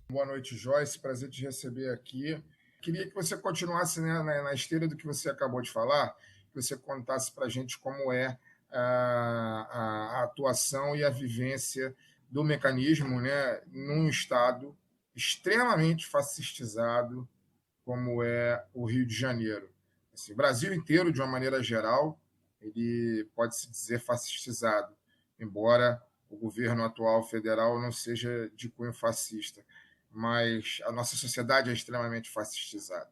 Boa noite, Joyce. Prazer te receber aqui. Queria que você continuasse, né, na esteira do que você acabou de falar, que você contasse para a gente como é a atuação e a vivência do mecanismo, né, num Estado extremamente fascistizado como é o Rio de Janeiro. Assim, o Brasil inteiro, de uma maneira geral, ele pode-se dizer fascistizado, embora o governo atual federal não seja de cunho fascista, mas a nossa sociedade é extremamente fascistizada.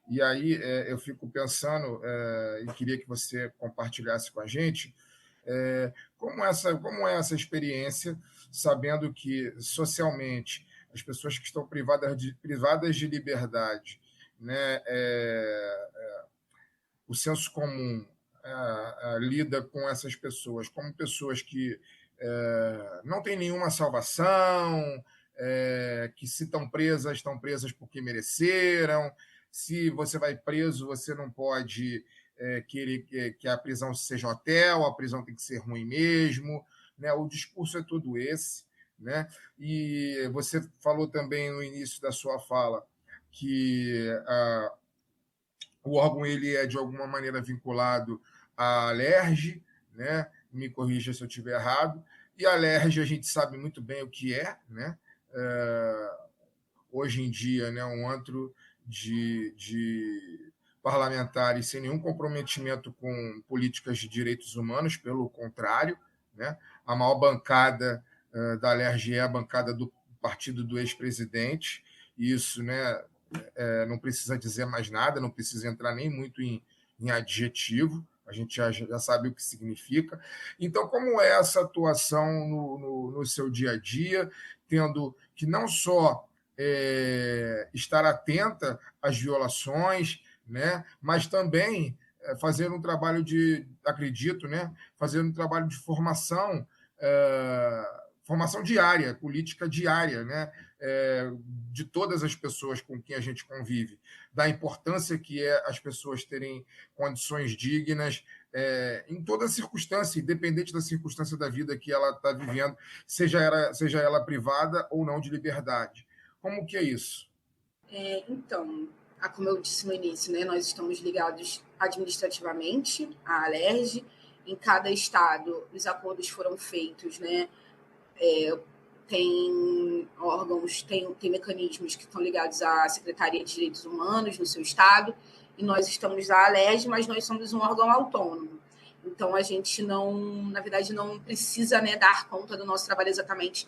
E aí eu fico pensando, e queria que você compartilhasse com a gente, como é essa experiência, sabendo que socialmente as pessoas que estão privadas de liberdade, né, o senso comum lida com essas pessoas como pessoas que não têm nenhuma salvação, que se estão presas porque mereceram. Se você vai preso, você não pode querer que a prisão seja hotel, a prisão tem que ser ruim mesmo, né? O discurso é todo esse, né? E você falou também no início da sua fala que o órgão ele é de alguma maneira vinculado à Alerj, né? Me corrija se eu estiver errado. E a Alerj a gente sabe muito bem o que é, né? Hoje em dia, né, um antro de parlamentares sem nenhum comprometimento com políticas de direitos humanos, pelo contrário, né? A maior bancada da Alerj é a bancada do partido do ex-presidente. Isso, né, não precisa dizer mais nada, não precisa entrar nem muito em adjetivo, a gente já sabe o que significa. Então, como é essa atuação no seu dia a dia, tendo que não só estar atenta às violações, né, mas também fazer um trabalho acredito, né, fazer um trabalho de formação diária, política diária, né, de todas as pessoas com quem a gente convive, da importância que é as pessoas terem condições dignas em toda circunstância, independente da circunstância da vida que ela está vivendo, seja ela privada ou não de liberdade. Como que é isso? Então, como eu disse no início, né, nós estamos ligados administrativamente à Alerj. Em cada estado, os acordos foram feitos, né? Tem órgãos, tem mecanismos que estão ligados à Secretaria de Direitos Humanos no seu estado, e nós estamos na Alerj, mas nós somos um órgão autônomo. Então, a gente na verdade, não precisa, né, dar conta do nosso trabalho exatamente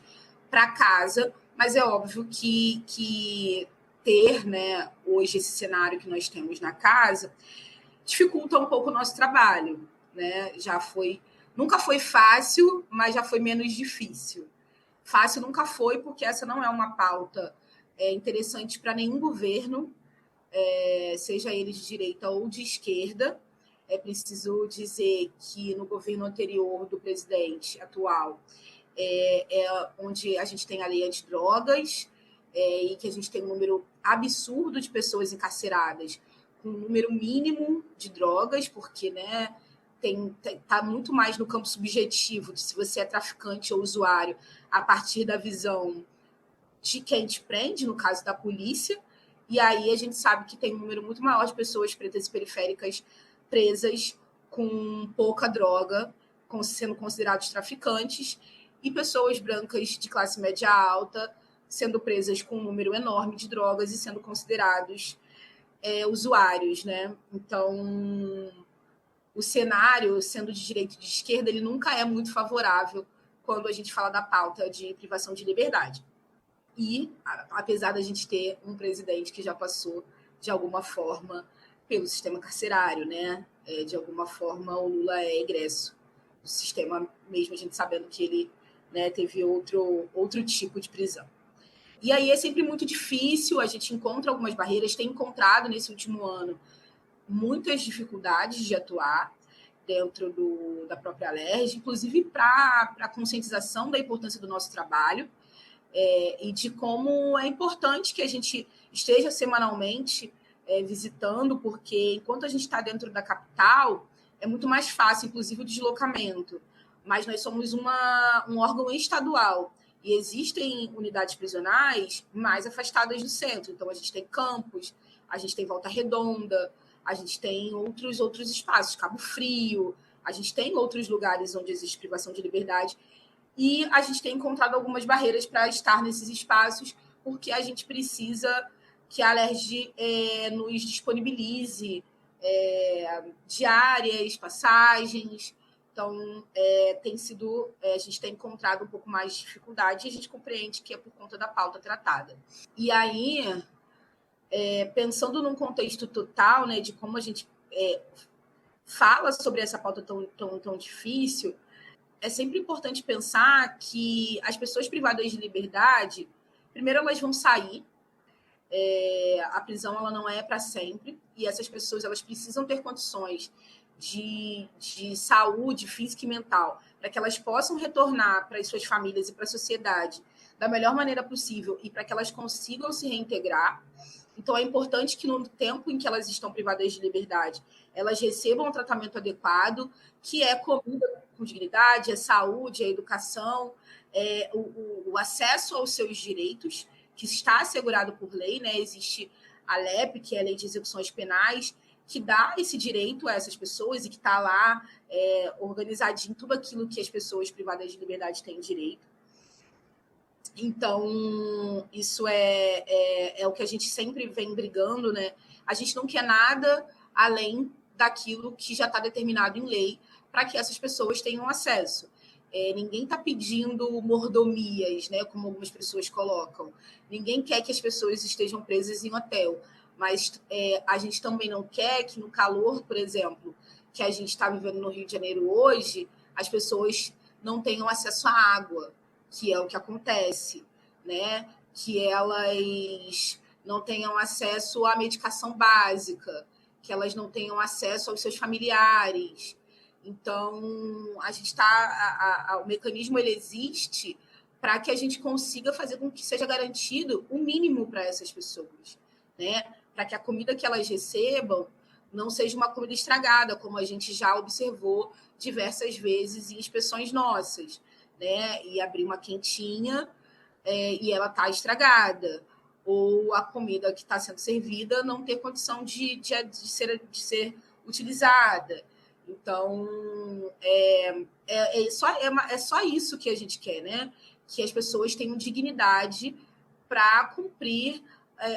para casa, mas é óbvio que ter, né, hoje esse cenário que nós temos na casa dificulta um pouco o nosso trabalho, né? Nunca foi fácil, mas já foi menos difícil. Fácil nunca foi, porque essa não é uma pauta interessante para nenhum governo, seja ele de direita ou de esquerda. É preciso dizer que no governo anterior do presidente atual, onde a gente tem a lei antidrogas, e que a gente tem um número absurdo de pessoas encarceradas, com um número mínimo de drogas, porque, né, tá muito mais no campo subjetivo de se você é traficante ou usuário, a partir da visão de quem te prende, no caso da polícia. E aí a gente sabe que tem um número muito maior de pessoas pretas e periféricas presas com pouca droga, sendo considerados traficantes, e pessoas brancas de classe média alta sendo presas com um número enorme de drogas e sendo considerados usuários, né? Então, o cenário, sendo de direita e de esquerda, ele nunca é muito favorável quando a gente fala da pauta de privação de liberdade. E, apesar da gente ter um presidente que já passou, de alguma forma, pelo sistema carcerário, né? De alguma forma, o Lula é egresso do sistema, mesmo a gente sabendo que ele, né, teve outro tipo de prisão. E aí é sempre muito difícil, a gente encontra algumas barreiras, tem encontrado nesse último ano muitas dificuldades de atuar dentro da própria Alerj, inclusive para a conscientização da importância do nosso trabalho, e de como é importante que a gente esteja semanalmente visitando, porque enquanto a gente está dentro da capital, é muito mais fácil, inclusive, o deslocamento. Mas nós somos um órgão estadual, e existem unidades prisionais mais afastadas do centro. Então, a gente tem Campos, a gente tem Volta Redonda, a gente tem outros espaços, Cabo Frio, a gente tem outros lugares onde existe privação de liberdade, e a gente tem encontrado algumas barreiras para estar nesses espaços, porque a gente precisa que a Alerj nos disponibilize diárias, passagens. Então, a gente tem encontrado um pouco mais de dificuldade, e a gente compreende que é por conta da pauta tratada. E aí, pensando num contexto total, né, de como a gente fala sobre essa pauta tão difícil, é sempre importante pensar que as pessoas privadas de liberdade, Primeiro, elas vão sair. A prisão ela não é para sempre, e essas pessoas elas precisam ter condições de saúde física e mental para que elas possam retornar para as suas famílias e para a sociedade da melhor maneira possível e para que elas consigam se reintegrar. Então, é importante que no tempo em que elas estão privadas de liberdade, elas recebam um tratamento adequado, que é comida com dignidade, é saúde, é educação, é o acesso aos seus direitos, que está assegurado por lei, né? Existe a LEP, que é a Lei de Execuções Penais, que dá esse direito a essas pessoas e que está lá organizadinho tudo aquilo que as pessoas privadas de liberdade têm direito. Então, isso é o que a gente sempre vem brigando, né? A gente não quer nada além daquilo que já está determinado em lei para que essas pessoas tenham acesso. Ninguém está pedindo mordomias, né, como algumas pessoas colocam. Ninguém quer que as pessoas estejam presas em hotel. Mas a gente também não quer que no calor, por exemplo, que a gente está vivendo no Rio de Janeiro hoje, as pessoas não tenham acesso à água, que é o que acontece, né? Que elas não tenham acesso à medicação básica, que elas não tenham acesso aos seus familiares. Então, a gente o mecanismo ele existe para que a gente consiga fazer com que seja garantido o mínimo para essas pessoas, né? Para que a comida que elas recebam não seja uma comida estragada, como a gente já observou diversas vezes em inspeções nossas, né? E abrir uma quentinha e ela está estragada, ou a comida que está sendo servida não ter condição de ser utilizada. Então, é só isso que a gente quer, né? Que as pessoas tenham dignidade para cumprir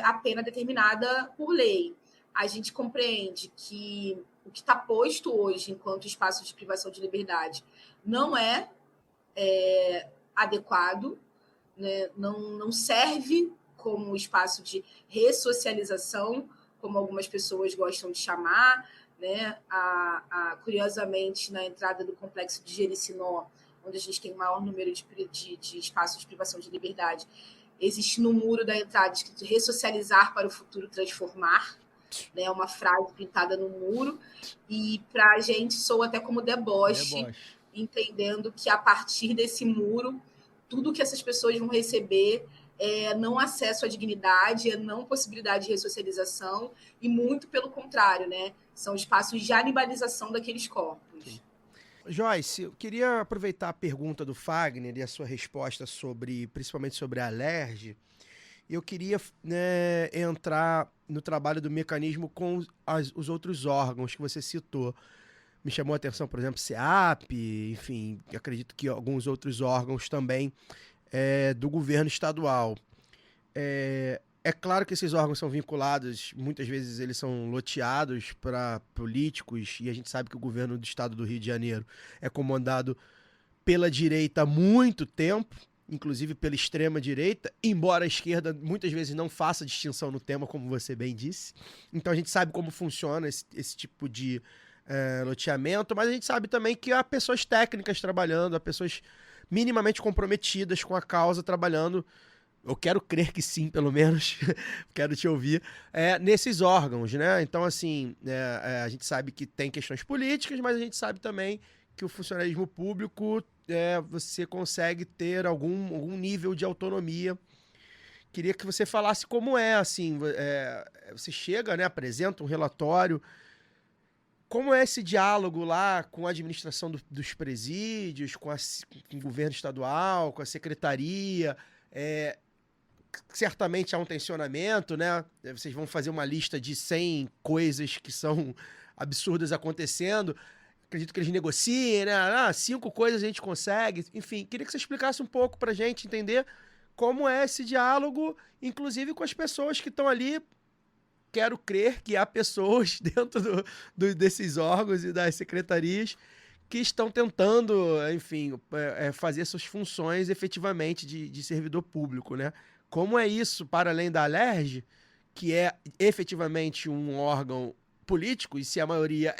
a pena determinada por lei. A gente compreende que o que está posto hoje enquanto espaço de privação de liberdade não é adequado, né? Não serve como espaço de ressocialização, como algumas pessoas gostam de chamar, né? Curiosamente, na entrada do complexo de Jericinó, onde a gente tem o maior número de espaços de privação de liberdade, existe no muro da entrada escrito ressocializar para o futuro transformar, né? Uma frase pintada no muro, e para a gente soa até como deboche, entendendo que a partir desse muro, tudo que essas pessoas vão receber não acesso à dignidade, não possibilidade de ressocialização, e muito pelo contrário, né? São espaços de animalização daqueles corpos. Sim. Joyce, eu queria aproveitar a pergunta do Fagner e a sua resposta principalmente sobre a Alerj. Eu queria entrar no trabalho do mecanismo com os outros órgãos que você citou. Me chamou a atenção, por exemplo, SEAP, enfim, acredito que alguns outros órgãos também do governo estadual. É claro que esses órgãos são vinculados, muitas vezes eles são loteados para políticos, e a gente sabe que o governo do estado do Rio de Janeiro é comandado pela direita há muito tempo, inclusive pela extrema-direita, embora a esquerda muitas vezes não faça distinção no tema, como você bem disse. Então a gente sabe como funciona esse tipo de loteamento, mas a gente sabe também que há pessoas técnicas trabalhando, há pessoas minimamente comprometidas com a causa trabalhando. Eu quero crer que sim, pelo menos, quero te ouvir, nesses órgãos, né? Então, assim, a gente sabe que tem questões políticas, mas a gente sabe também que o funcionalismo público, você consegue ter algum nível de autonomia. Queria que você falasse como assim, você chega, né, apresenta um relatório, como é esse diálogo lá com a administração dos presídios, com o governo estadual, com a secretaria. Certamente há um tensionamento, né? Vocês vão fazer uma lista de 100 coisas que são absurdas acontecendo. Acredito que eles negociem, né? 5 coisas a gente consegue. Enfim, queria que você explicasse um pouco pra gente entender como é esse diálogo, inclusive com as pessoas que estão ali. Quero crer que há pessoas dentro desses órgãos e das secretarias que estão tentando, enfim, fazer suas funções efetivamente de servidor público, né? Como é isso, para além da Alerj, que é efetivamente um órgão político, e se a maioria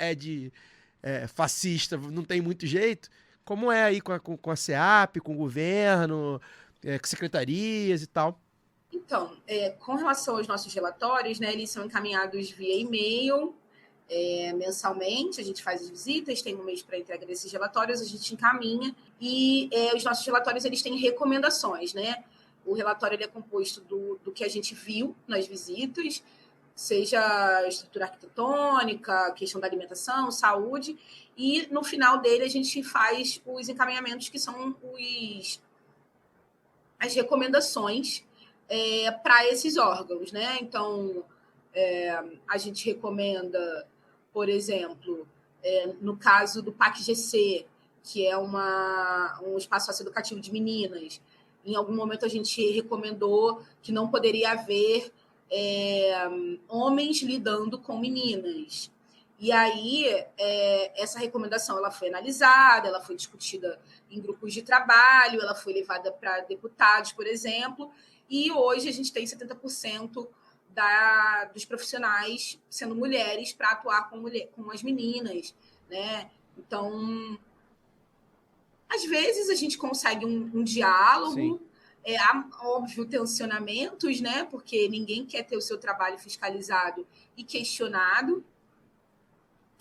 fascista, não tem muito jeito, como é aí com a SEAP, com o governo, com secretarias e tal? Então, com relação aos nossos relatórios, né, eles são encaminhados via e-mail, mensalmente, a gente faz as visitas, tem um mês para entrega desses relatórios, a gente encaminha, e os nossos relatórios eles têm recomendações, né? O relatório ele é composto do que a gente viu nas visitas, seja estrutura arquitetônica, questão da alimentação, saúde, e no final dele a gente faz os encaminhamentos que são as recomendações para esses órgãos, né? Então, a gente recomenda, por exemplo, no caso do PAC-GC, que é um espaço socioeducativo de meninas, em algum momento a gente recomendou que não poderia haver homens lidando com meninas. E aí, essa recomendação ela foi analisada, ela foi discutida em grupos de trabalho, ela foi levada para deputados, por exemplo, e hoje a gente tem 70% dos profissionais sendo mulheres para atuar com as meninas, né? Então, às vezes a gente consegue um diálogo, há, óbvio, tensionamentos, né? Porque ninguém quer ter o seu trabalho fiscalizado e questionado,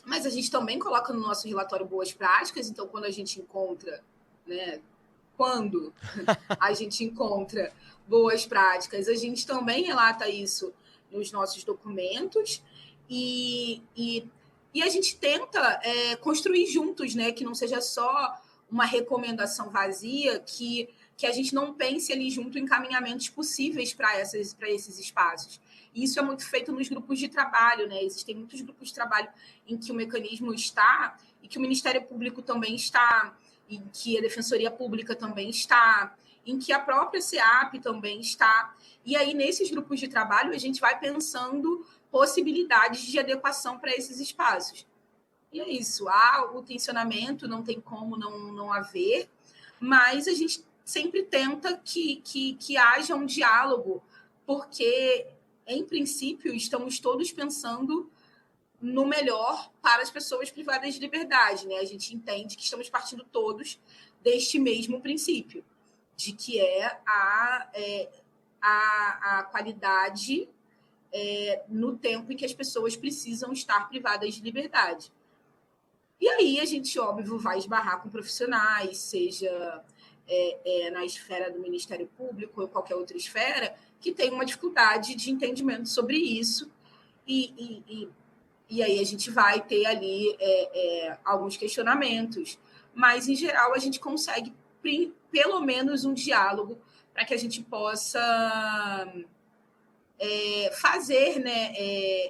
mas a gente também coloca no nosso relatório boas práticas, então quando a gente encontra, né? Quando a gente encontra boas práticas, a gente também relata isso nos nossos documentos e a gente tenta construir juntos, né? Que não seja só uma recomendação vazia, que a gente não pense ali junto em encaminhamentos possíveis para esses espaços. E isso é muito feito nos grupos de trabalho, né? Existem muitos grupos de trabalho em que o mecanismo está e que o Ministério Público também está, em que a Defensoria Pública também está, em que a própria SEAP também está. E aí, nesses grupos de trabalho, a gente vai pensando possibilidades de adequação para esses espaços. E é isso. Há o tensionamento, não tem como não haver, mas a gente sempre tenta que haja um diálogo, porque, em princípio, estamos todos pensando no melhor para as pessoas privadas de liberdade, né? A gente entende que estamos partindo todos deste mesmo princípio, de que a qualidade no tempo em que as pessoas precisam estar privadas de liberdade. E aí a gente, óbvio, vai esbarrar com profissionais, seja na esfera do Ministério Público ou qualquer outra esfera, que tem uma dificuldade de entendimento sobre isso. E aí a gente vai ter ali alguns questionamentos, mas, em geral, a gente consegue pelo menos um diálogo para que a gente possa fazer, né,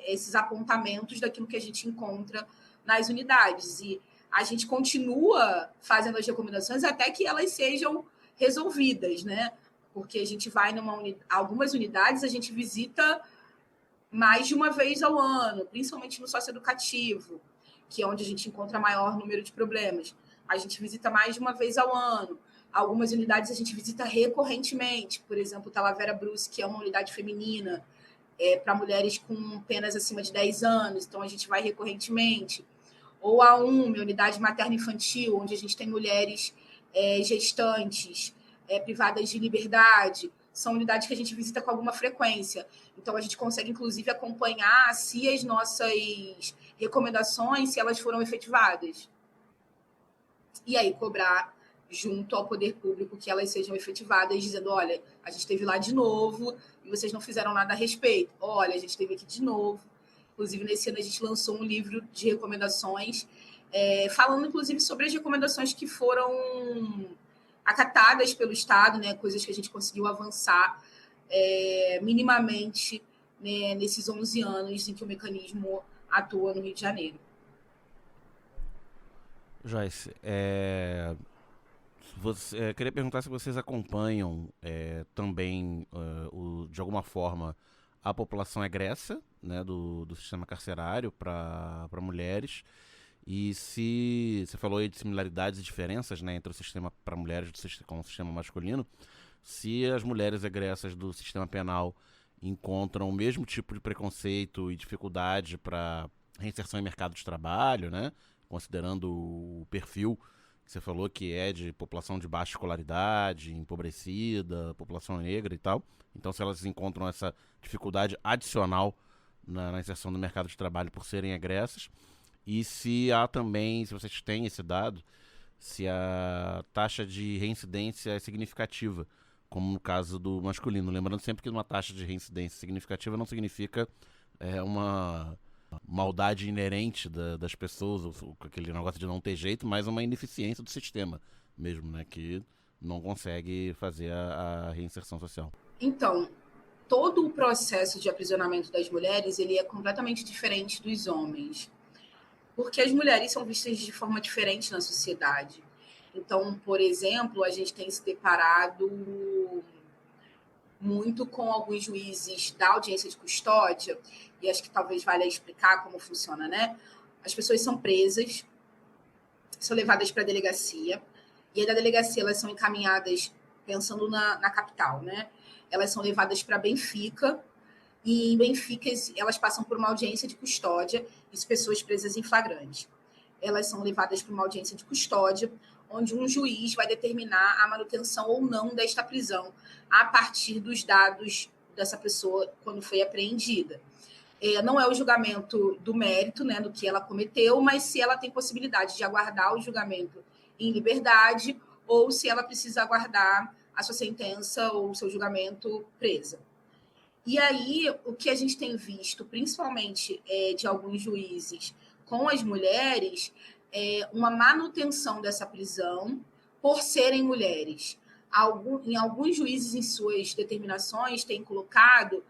esses apontamentos daquilo que a gente encontra nas unidades. E a gente continua fazendo as recomendações até que elas sejam resolvidas, né? Porque a gente vai algumas unidades, a gente visita mais de uma vez ao ano, principalmente no socioeducativo, que é onde a gente encontra maior número de problemas. A gente visita mais de uma vez ao ano. Algumas unidades a gente visita recorrentemente, por exemplo, Talavera Bruce, que é uma unidade feminina para mulheres com penas acima de 10 anos, então a gente vai recorrentemente. Ou a UME, unidade materno-infantil, onde a gente tem mulheres gestantes, privadas de liberdade, são unidades que a gente visita com alguma frequência. Então, a gente consegue, inclusive, acompanhar se as nossas recomendações, se elas foram efetivadas. E aí, cobrar junto ao poder público que elas sejam efetivadas, dizendo, olha, a gente esteve lá de novo e vocês não fizeram nada a respeito. Olha, a gente esteve aqui de novo. Inclusive, nesse ano, a gente lançou um livro de recomendações, falando, inclusive, sobre as recomendações que foram acatadas pelo Estado, né, coisas que a gente conseguiu avançar minimamente, né, nesses 11 anos em que o mecanismo atua no Rio de Janeiro. Joyce, queria perguntar se vocês acompanham também, de alguma forma, a população egressa, né, do sistema carcerário para mulheres, e se você falou aí de similaridades e diferenças, né, entre o sistema para mulheres com o sistema masculino, se as mulheres egressas do sistema penal encontram o mesmo tipo de preconceito e dificuldade para reinserção em mercado de trabalho, né, considerando o perfil que você falou que é de população de baixa escolaridade, empobrecida, população negra e tal. Então, se elas encontram essa dificuldade adicional na inserção no mercado de trabalho por serem egressas, e se há também, se vocês têm esse dado, se a taxa de reincidência é significativa, como no caso do masculino. Lembrando sempre que uma taxa de reincidência significativa não significa uma maldade inerente das pessoas, aquele negócio de não ter jeito, mas uma ineficiência do sistema mesmo, né, que não consegue fazer a reinserção social. Então, todo o processo de aprisionamento das mulheres, ele é completamente diferente dos homens, porque as mulheres são vistas de forma diferente na sociedade. Então, por exemplo, a gente tem se deparado muito com alguns juízes da audiência de custódia, e acho que talvez valha explicar como funciona, né? As pessoas são presas, são levadas para a delegacia, e aí da delegacia elas são encaminhadas, pensando na capital, né? Elas são levadas para Benfica, e em Benfica elas passam por uma audiência de custódia, isso pessoas presas em flagrante. Elas são levadas para uma audiência de custódia, onde um juiz vai determinar a manutenção ou não desta prisão, a partir dos dados dessa pessoa quando foi apreendida. Não é o julgamento do mérito, né, do que ela cometeu, mas se ela tem possibilidade de aguardar o julgamento em liberdade ou se ela precisa aguardar a sua sentença ou o seu julgamento presa. E aí, o que a gente tem visto, principalmente de alguns juízes com as mulheres, é uma manutenção dessa prisão por serem mulheres. Em alguns juízes, em suas determinações, têm colocado,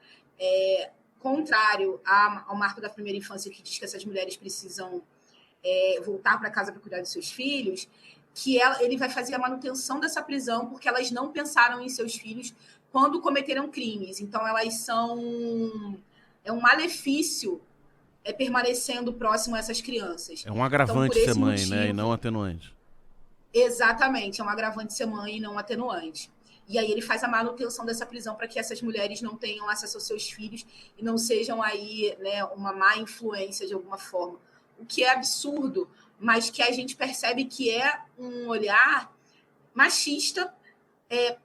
contrário ao marco da primeira infância, que diz que essas mulheres precisam voltar para casa para cuidar dos seus filhos, que ele vai fazer a manutenção dessa prisão porque elas não pensaram em seus filhos quando cometeram crimes. Então, elas são... É um malefício permanecendo próximo a essas crianças. É um agravante então, ser mãe, motivo, né? E não atenuante. Exatamente, é um agravante ser mãe e não atenuante. E aí ele faz a manutenção dessa prisão para que essas mulheres não tenham acesso aos seus filhos e não sejam aí, né, uma má influência de alguma forma. O que é absurdo, mas que a gente percebe que é um olhar machista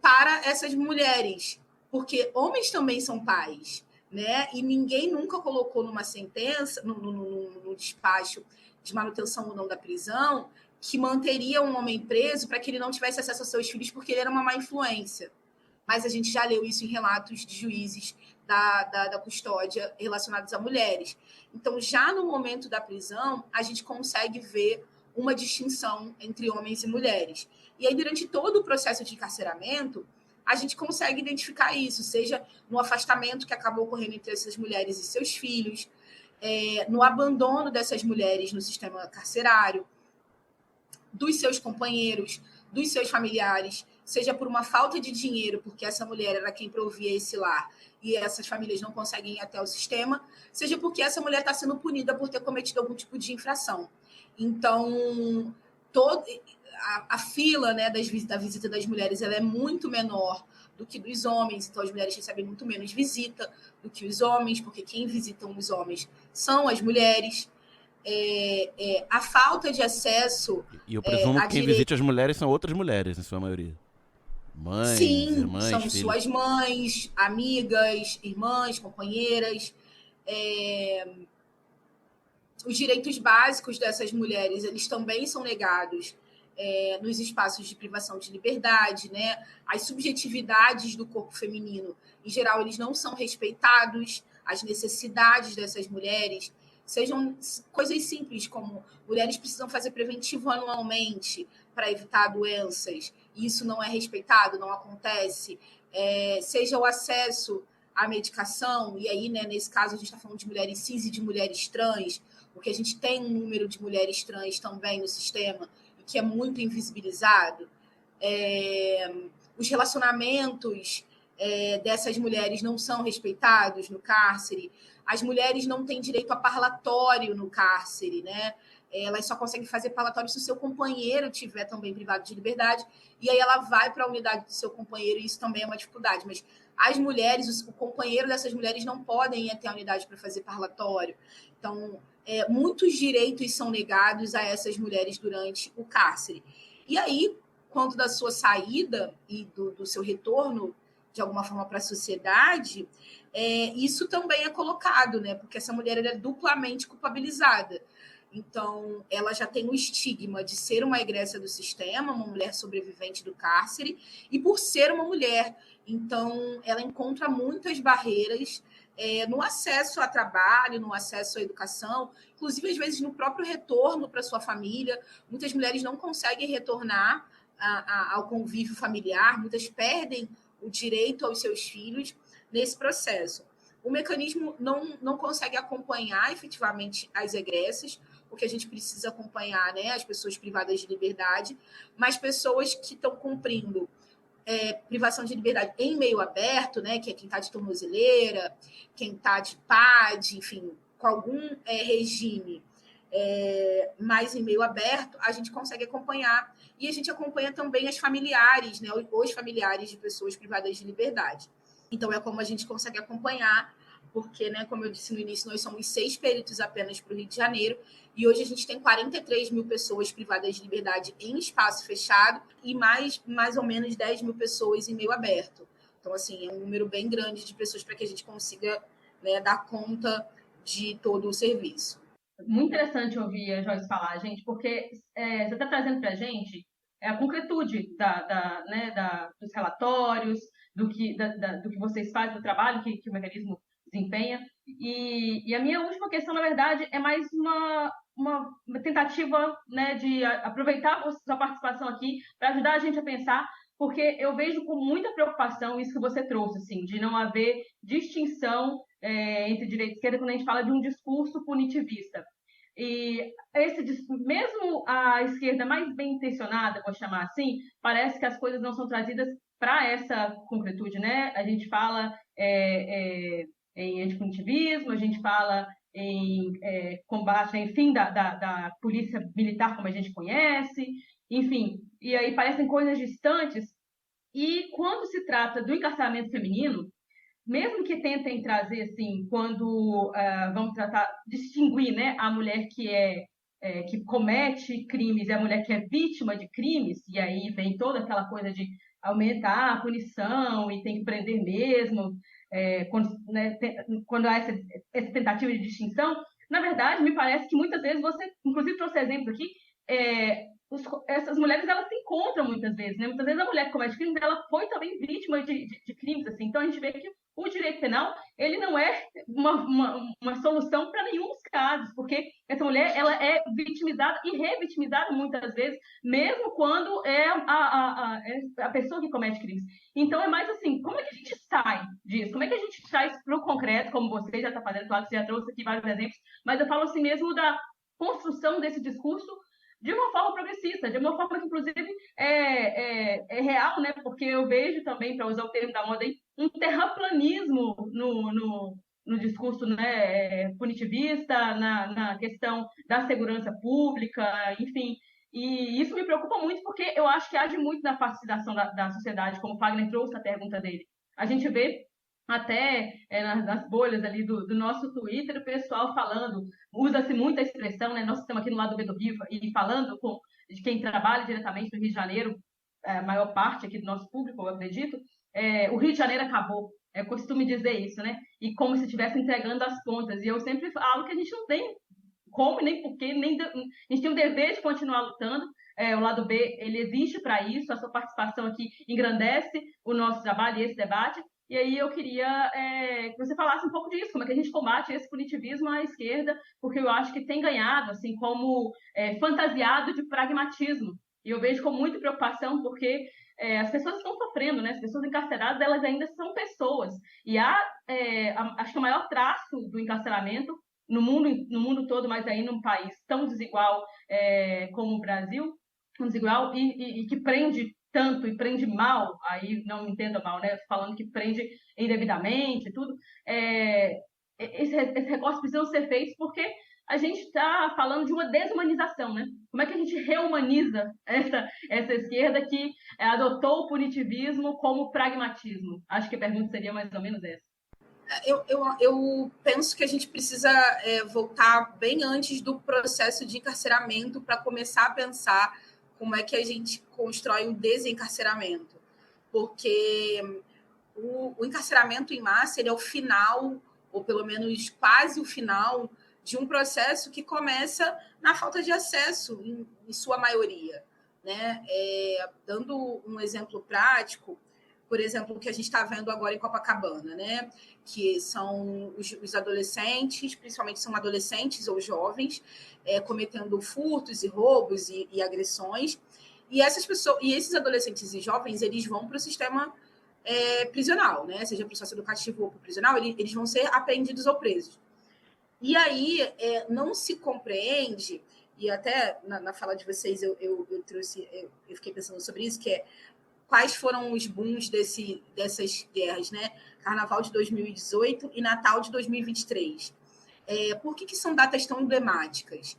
para essas mulheres, porque homens também são pais, né? E ninguém nunca colocou numa sentença, no despacho de manutenção ou não da prisão, que manteria um homem preso para que ele não tivesse acesso aos seus filhos porque ele era uma má influência. Mas a gente já leu isso em relatos de juízes da custódia relacionados a mulheres. Então, já no momento da prisão, a gente consegue ver uma distinção entre homens e mulheres. E aí, durante todo o processo de encarceramento, a gente consegue identificar isso, seja no afastamento que acabou ocorrendo entre essas mulheres e seus filhos, no abandono dessas mulheres no sistema carcerário, dos seus companheiros, dos seus familiares, seja por uma falta de dinheiro, porque essa mulher era quem provia esse lar e essas famílias não conseguem ir até o sistema, seja porque essa mulher está sendo punida por ter cometido algum tipo de infração. Então, a fila, né, da visita das mulheres ela é muito menor do que dos homens, então as mulheres recebem muito menos visita do que os homens, porque quem visitam os homens são as mulheres. A falta de acesso... E eu presumo que quem visita as mulheres são outras mulheres, em sua maioria. Mães, sim, irmãs, são filhos. Suas mães, amigas, irmãs, companheiras. Os direitos básicos dessas mulheres, eles também são negados nos espaços de privação de liberdade, né? As subjetividades do corpo feminino, em geral, eles não são respeitados, as necessidades dessas mulheres, sejam coisas simples, como mulheres precisam fazer preventivo anualmente para evitar doenças, e isso não é respeitado, não acontece, seja o acesso à medicação, e aí, né, nesse caso, a gente está falando de mulheres cis e de mulheres trans, porque a gente tem um número de mulheres trans também no sistema, e que é muito invisibilizado. Os relacionamentos dessas mulheres não são respeitados no cárcere, as mulheres não têm direito a parlatório no cárcere, né? Elas só conseguem fazer parlatório se o seu companheiro estiver também privado de liberdade, e aí ela vai para a unidade do seu companheiro, e isso também é uma dificuldade. Mas as mulheres, o companheiro dessas mulheres não podem ir até a unidade para fazer parlatório. Então, muitos direitos são negados a essas mulheres durante o cárcere. E aí, quando da sua saída e do seu retorno, de alguma forma, para a sociedade, isso também é colocado, né? Porque essa mulher ela é duplamente culpabilizada. Então, ela já tem o estigma de ser uma egressa do sistema, uma mulher sobrevivente do cárcere, e por ser uma mulher. Então, ela encontra muitas barreiras no acesso a trabalho, no acesso à educação, inclusive, às vezes, no próprio retorno para sua família. Muitas mulheres não conseguem retornar ao convívio familiar, muitas perdem o direito aos seus filhos nesse processo. O mecanismo não consegue acompanhar efetivamente as egressas, porque a gente precisa acompanhar, né, as pessoas privadas de liberdade, mas pessoas que estão cumprindo privação de liberdade em meio aberto, né, que é quem está de tornozeleira, quem está de PAD, enfim, com algum regime mais em meio aberto, a gente consegue acompanhar. E a gente acompanha também as familiares, né, os familiares de pessoas privadas de liberdade. Então, é como a gente consegue acompanhar, porque, né, como eu disse no início, nós somos 6 peritos apenas para o Rio de Janeiro, e hoje a gente tem 43 mil pessoas privadas de liberdade em espaço fechado e mais ou menos 10 mil pessoas em meio aberto. Então, assim, é um número bem grande de pessoas para que a gente consiga, né, dar conta de todo o serviço. Muito interessante ouvir a Joyce falar, gente, porque você está trazendo para a gente a concretude dos relatórios, do que vocês fazem, do trabalho que o mecanismo desempenha. E a minha última questão, na verdade, é mais uma tentativa, né, de aproveitar a sua participação aqui para ajudar a gente a pensar, porque eu vejo com muita preocupação isso que você trouxe, assim, de não haver distinção entre direita e esquerda quando a gente fala de um discurso punitivista. E mesmo a esquerda mais bem intencionada, vou chamar assim, parece que as coisas não são trazidas para essa concretude, né? A gente fala em antipunitivismo, a gente fala em combate, enfim, da polícia militar como a gente conhece, enfim, e aí parecem coisas distantes. E quando se trata do encarceramento feminino, mesmo que tentem trazer, assim, quando vamos distinguir, né, a mulher que comete crimes e a mulher que é vítima de crimes, e aí vem toda aquela coisa de aumentar a punição e tem que prender mesmo, quando há essa tentativa de distinção. Na verdade, me parece que muitas vezes você, inclusive trouxe exemplos aqui, essas mulheres, elas se encontram muitas vezes, né? Muitas vezes a mulher que comete crimes, ela foi também vítima de crimes, assim. Então a gente vê que o direito penal, ele não é uma solução para nenhum dos casos, porque essa mulher, ela é vitimizada e revitimizada muitas vezes, mesmo quando é a pessoa que comete crimes. Então é mais assim, como é que a gente sai disso? Como é que a gente traz para o concreto, como você já está fazendo, claro que você já trouxe aqui vários exemplos, mas eu falo assim mesmo da construção desse discurso de uma forma progressista, de uma forma que, inclusive, é real, né? Porque eu vejo também, para usar o termo da moda aí, um terraplanismo no discurso, né, punitivista, na questão da segurança pública, enfim. E isso me preocupa muito, porque eu acho que age muito na pacificação da sociedade, como o Fagner trouxe na pergunta dele. A gente vê até nas bolhas ali do nosso Twitter, o pessoal falando, usa-se muito a expressão, né? Nós estamos aqui no lado B do Rio, e falando de quem trabalha diretamente no Rio de Janeiro, a maior parte aqui do nosso público, eu acredito, o Rio de Janeiro acabou. É costume dizer isso, né? E como se estivesse entregando as contas. E eu sempre falo que a gente não tem como, nem porquê, a gente tem o dever de continuar lutando. O lado B, ele existe para isso, a sua participação aqui engrandece o nosso trabalho e esse debate. E aí eu queria que você falasse um pouco disso, como é que a gente combate esse punitivismo à esquerda, porque eu acho que tem ganhado, assim, como fantasiado de pragmatismo. E eu vejo com muita preocupação, porque as pessoas estão sofrendo, né? As pessoas encarceradas, elas ainda são pessoas. E acho que o maior traço do encarceramento no mundo todo, mas aí num país tão desigual como o Brasil, tão desigual e que prende tanto e prende mal, aí não me entenda mal, né? Falando que prende indevidamente e tudo, esses recortes precisam ser feitos porque a gente está falando de uma desumanização, né? Como é que a gente reumaniza essa esquerda que adotou o punitivismo como pragmatismo? Acho que a pergunta seria mais ou menos essa. Eu penso que a gente precisa voltar bem antes do processo de encarceramento para começar a pensar como é que a gente constrói o desencarceramento. Porque o encarceramento em massa ele é o final, ou pelo menos quase o final, de um processo que começa na falta de acesso, em sua maioria. Né? Dando um exemplo prático, por exemplo, o que a gente está vendo agora em Copacabana, né? Que são os adolescentes, principalmente são adolescentes ou jovens, cometendo furtos e roubos e agressões. E essas pessoas, e esses adolescentes e jovens, eles vão para o sistema prisional, né? Seja processo educativo ou prisional, eles vão ser apreendidos ou presos. E aí não se compreende, e até na fala de vocês eu trouxe, eu fiquei pensando sobre isso, que é quais foram os booms dessas guerras, né? Carnaval de 2018 e Natal de 2023. Por que são datas tão emblemáticas?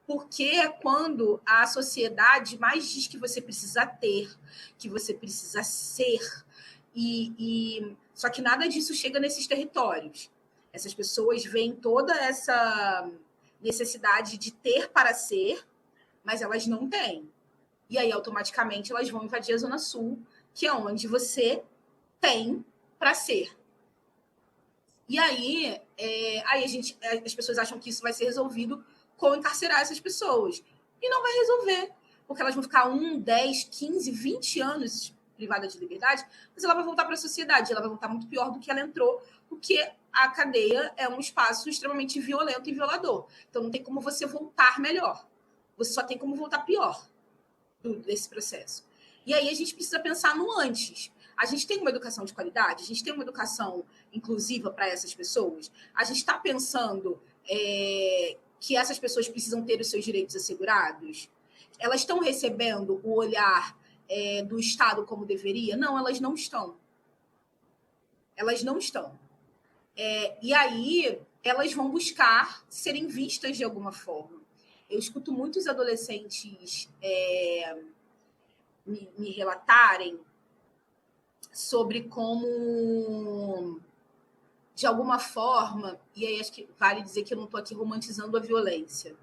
Porque é quando a sociedade mais diz que você precisa ter, que você precisa ser, só que nada disso chega nesses territórios. Essas pessoas veem toda essa necessidade de ter para ser, mas elas não têm. E aí, automaticamente, elas vão invadir a Zona Sul, que é onde você tem para ser. E aí, as pessoas acham que isso vai ser resolvido com encarcerar essas pessoas. E não vai resolver, porque elas vão ficar 1, 10, 15, 20 anos privadas de liberdade, mas ela vai voltar para a sociedade, ela vai voltar muito pior do que ela entrou, porque a cadeia é um espaço extremamente violento e violador. Então, não tem como você voltar melhor. Você só tem como voltar pior desse processo. E aí a gente precisa pensar no antes. A gente tem uma educação de qualidade? A gente tem uma educação inclusiva para essas pessoas? A gente está pensando que essas pessoas precisam ter os seus direitos assegurados? Elas estão recebendo o olhar do Estado como deveria? Não, elas não estão. Elas não estão. E aí elas vão buscar serem vistas de alguma forma. Eu escuto muitos adolescentes me relatarem sobre como, de alguma forma, e aí acho que vale dizer que eu não estou aqui romantizando a violência,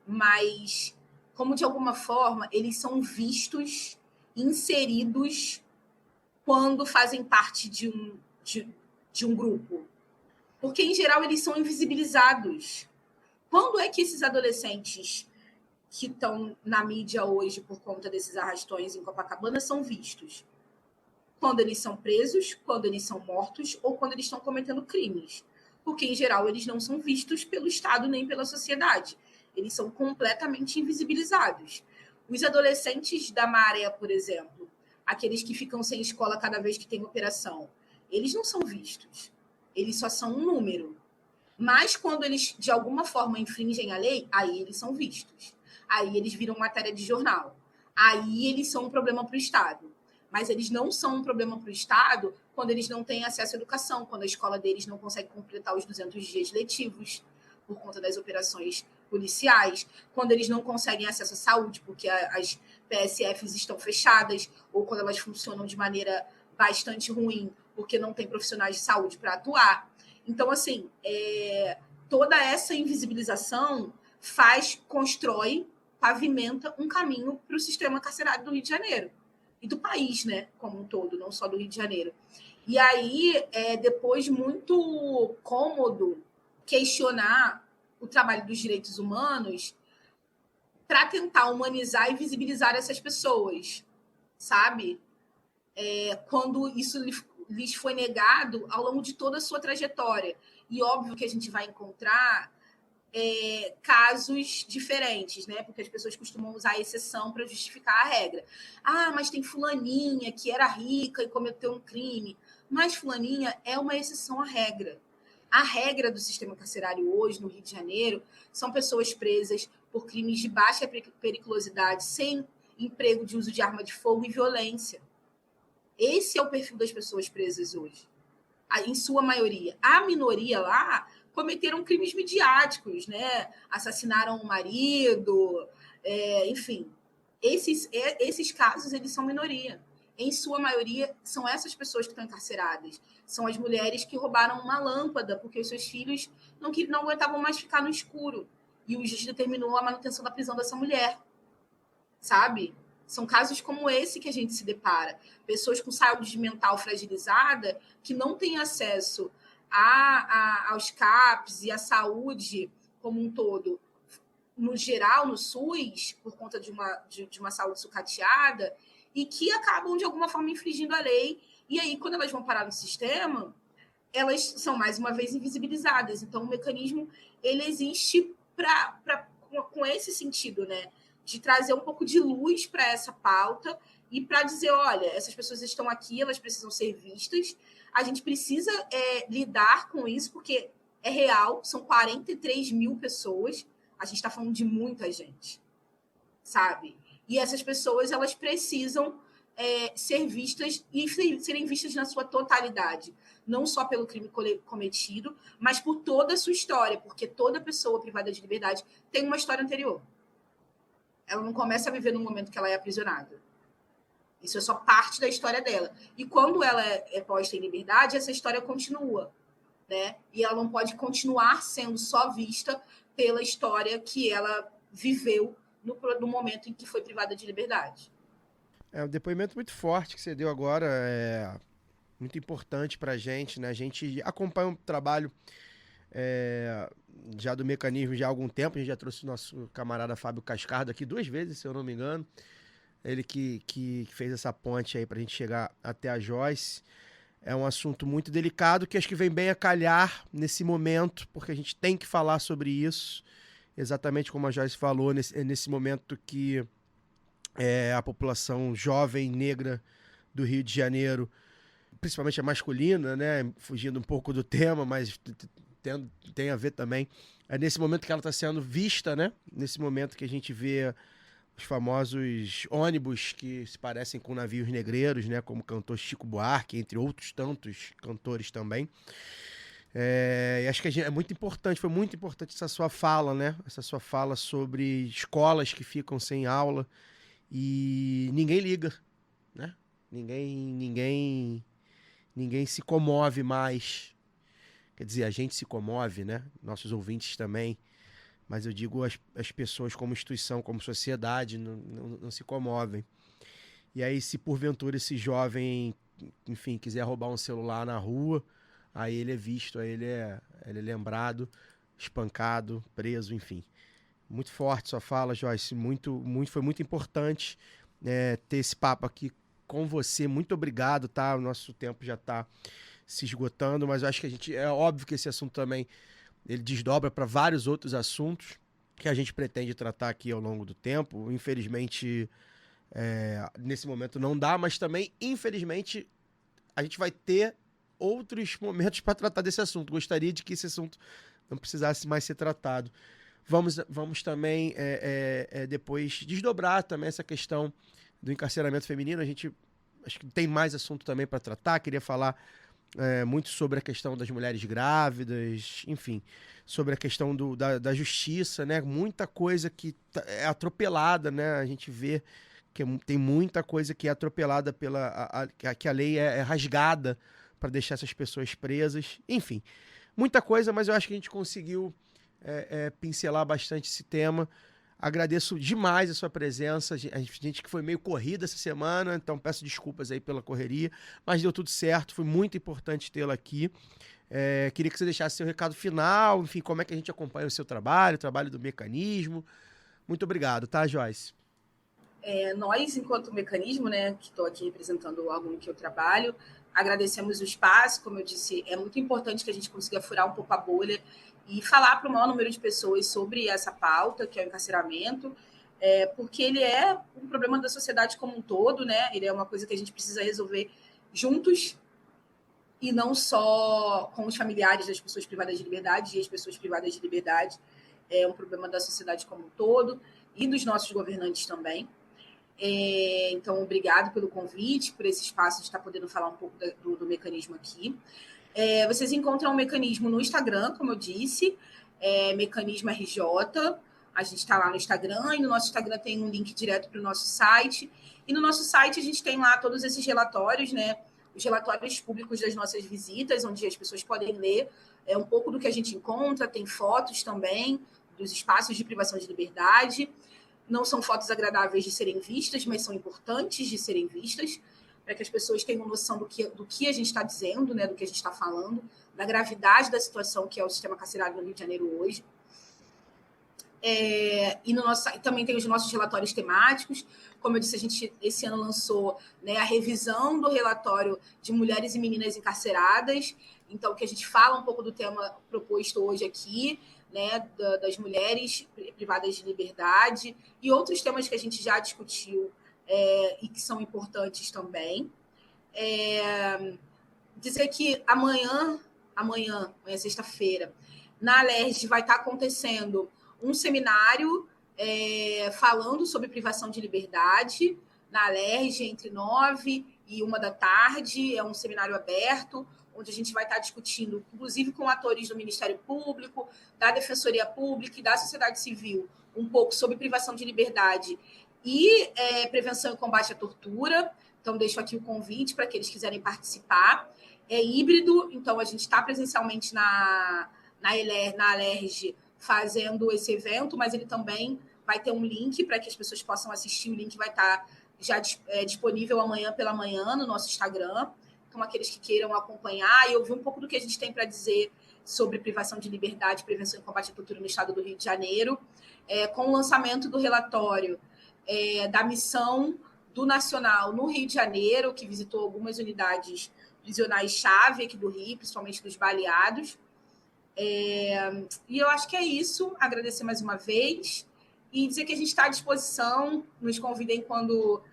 mas como, de alguma forma, eles são vistos, inseridos, quando fazem parte de um grupo. Porque, em geral, eles são invisibilizados. Quando é que esses adolescentes que estão na mídia hoje por conta desses arrastões em Copacabana são vistos? Quando eles são presos, quando eles são mortos ou quando eles estão cometendo crimes. Porque, em geral, eles não são vistos pelo Estado nem pela sociedade. Eles são completamente invisibilizados. Os adolescentes da Maré, por exemplo, aqueles que ficam sem escola cada vez que tem operação, eles não são vistos. Eles só são um número. Mas quando eles, de alguma forma, infringem a lei, aí eles são vistos. Aí eles viram matéria de jornal. Aí eles são um problema para o Estado. Mas eles não são um problema para o Estado quando eles não têm acesso à educação, quando a escola deles não consegue completar os 200 dias letivos por conta das operações policiais, quando eles não conseguem acesso à saúde porque as PSFs estão fechadas ou quando elas funcionam de maneira bastante ruim porque não tem profissionais de saúde para atuar. Então, assim, toda essa invisibilização constrói, pavimenta um caminho para o sistema carcerário do Rio de Janeiro e do país, né, como um todo, não só do Rio de Janeiro. E aí, depois, muito cômodo questionar o trabalho dos direitos humanos para tentar humanizar e visibilizar essas pessoas, sabe? Quando isso lhes foi negado ao longo de toda a sua trajetória. E óbvio que a gente vai encontrar casos diferentes, né? Porque as pessoas costumam usar a exceção para justificar a regra. Ah, mas tem fulaninha que era rica e cometeu um crime. Mas fulaninha é uma exceção à regra. A regra do sistema carcerário hoje, no Rio de Janeiro, são pessoas presas por crimes de baixa periculosidade, sem emprego de uso de arma de fogo e violência. Esse é o perfil das pessoas presas hoje, em sua maioria. A minoria lá cometeram crimes midiáticos, né? Assassinaram o marido, enfim. Esses casos, eles são minoria. Em sua maioria, são essas pessoas que estão encarceradas. São as mulheres que roubaram uma lâmpada porque os seus filhos não aguentavam mais ficar no escuro. E o juiz determinou a manutenção da prisão dessa mulher. Sabe? São casos como esse que a gente se depara. Pessoas com saúde mental fragilizada que não têm acesso aos CAPs e à saúde como um todo, no geral, no SUS, por conta de uma saúde sucateada, e que acabam, de alguma forma, infringindo a lei. E aí, quando elas vão parar no sistema, elas são, mais uma vez, invisibilizadas. Então, o mecanismo ele existe com esse sentido, né? De trazer um pouco de luz para essa pauta e para dizer, olha, essas pessoas estão aqui, elas precisam ser vistas, a gente precisa lidar com isso, porque é real, são 43 mil pessoas, a gente está falando de muita gente, sabe? E essas pessoas, elas precisam ser vistas e serem vistas na sua totalidade, não só pelo crime cometido, mas por toda a sua história, porque toda pessoa privada de liberdade tem uma história anterior. Ela não começa a viver no momento que ela é aprisionada. Isso é só parte da história dela. E quando ela é posta em liberdade, essa história continua, né? E ela não pode continuar sendo só vista pela história que ela viveu no momento em que foi privada de liberdade. É um depoimento muito forte que você deu agora, muito importante para a gente, né? A gente acompanha um trabalho já do mecanismo já há algum tempo. A gente já trouxe o nosso camarada Fábio Cascardo aqui 2 vezes, se eu não me engano. Ele que fez essa ponte aí para a gente chegar até a Joyce. É um assunto muito delicado que acho que vem bem a calhar nesse momento, porque a gente tem que falar sobre isso, exatamente como a Joyce falou, nesse momento que a população jovem negra do Rio de Janeiro, principalmente a masculina, né, fugindo um pouco do tema, mas tem a ver também, é nesse momento que ela está sendo vista, né, nesse momento que a gente vê os famosos ônibus que se parecem com navios negreiros, né, como o cantor Chico Buarque, entre outros tantos cantores também. E acho que é muito importante, foi muito importante essa sua fala, né, essa sua fala sobre escolas que ficam sem aula e ninguém liga, né, ninguém se comove mais. Quer dizer, a gente se comove, né, nossos ouvintes também, mas eu digo as pessoas como instituição, como sociedade, não se comovem. E aí, se porventura esse jovem, enfim, quiser roubar um celular na rua, aí ele é visto, aí ele é lembrado, espancado, preso, enfim. Muito forte sua fala, Joyce, foi muito importante ter esse papo aqui com você. Muito obrigado, tá? O nosso tempo já está se esgotando, mas eu acho que é óbvio que esse assunto também ele desdobra para vários outros assuntos que a gente pretende tratar aqui ao longo do tempo. Infelizmente, nesse momento não dá, mas também, infelizmente, a gente vai ter outros momentos para tratar desse assunto. Gostaria de que esse assunto não precisasse mais ser tratado. Vamos também depois desdobrar também essa questão do encarceramento feminino. A gente acho que tem mais assunto também para tratar. Queria falar muito sobre a questão das mulheres grávidas, enfim, sobre a questão da justiça, né? Muita coisa que é atropelada, né? A gente vê que tem muita coisa que é atropelada que a lei é rasgada para deixar essas pessoas presas. Enfim, muita coisa, mas eu acho que a gente conseguiu pincelar bastante esse tema. Agradeço demais a sua presença. A gente que foi meio corrida essa semana, então peço desculpas aí pela correria, mas deu tudo certo, foi muito importante tê-la aqui. Queria que você deixasse seu recado final, enfim, como é que a gente acompanha o seu trabalho, o trabalho do mecanismo. Muito obrigado, tá, Joyce? Nós, enquanto mecanismo, né, que estou aqui representando o órgão que eu trabalho, agradecemos o espaço. Como eu disse, é muito importante que a gente consiga furar um pouco a bolha e falar para o maior número de pessoas sobre essa pauta, que é o encarceramento, porque ele é um problema da sociedade como um todo, né? Ele é uma coisa que a gente precisa resolver juntos e não só com os familiares das pessoas privadas de liberdade e as pessoas privadas de liberdade. É um problema da sociedade como um todo e dos nossos governantes também. Então, obrigado pelo convite, por esse espaço de estar podendo falar um pouco do mecanismo aqui. Vocês encontram o mecanismo no Instagram, como eu disse, Mecanismo RJ. A gente está lá no Instagram, e no nosso Instagram tem um link direto para o nosso site. E no nosso site a gente tem lá todos esses relatórios, né? Os relatórios públicos das nossas visitas, onde as pessoas podem ler um pouco do que a gente encontra, tem fotos também dos espaços de privação de liberdade. não são fotos agradáveis de serem vistas, mas são importantes de serem vistas, para que as pessoas tenham noção do que a gente está dizendo, né, do que a gente está falando, da gravidade da situação que é o sistema carcerário no Rio de Janeiro hoje. E também tem os nossos relatórios temáticos. Como eu disse, a gente esse ano lançou, né, a revisão do relatório de mulheres e meninas encarceradas, então que a gente fala um pouco do tema proposto hoje aqui, né, das mulheres privadas de liberdade e outros temas que a gente já discutiu e que são importantes também. Dizer que amanhã, sexta-feira, na Alerj vai estar acontecendo um seminário falando sobre privação de liberdade na Alerj entre 9 e 1 da tarde. É um seminário aberto, onde a gente vai estar discutindo, inclusive com atores do Ministério Público, da Defensoria Pública e da sociedade civil, um pouco sobre privação de liberdade e prevenção e combate à tortura. Então, deixo aqui o convite para aqueles que quiserem participar. É híbrido, então a gente está presencialmente na Alerj fazendo esse evento, mas ele também vai ter um link para que as pessoas possam assistir. O link vai estar já disponível amanhã pela manhã no nosso Instagram. Então, aqueles que queiram acompanhar e ouvir um pouco do que a gente tem para dizer sobre privação de liberdade, prevenção e combate à tortura no estado do Rio de Janeiro, com o lançamento do relatório da missão do Nacional no Rio de Janeiro, que visitou algumas unidades prisionais-chave aqui do Rio, principalmente dos baleados. E eu acho que é isso. Agradecer mais uma vez e dizer que a gente está à disposição. Nos convidem quando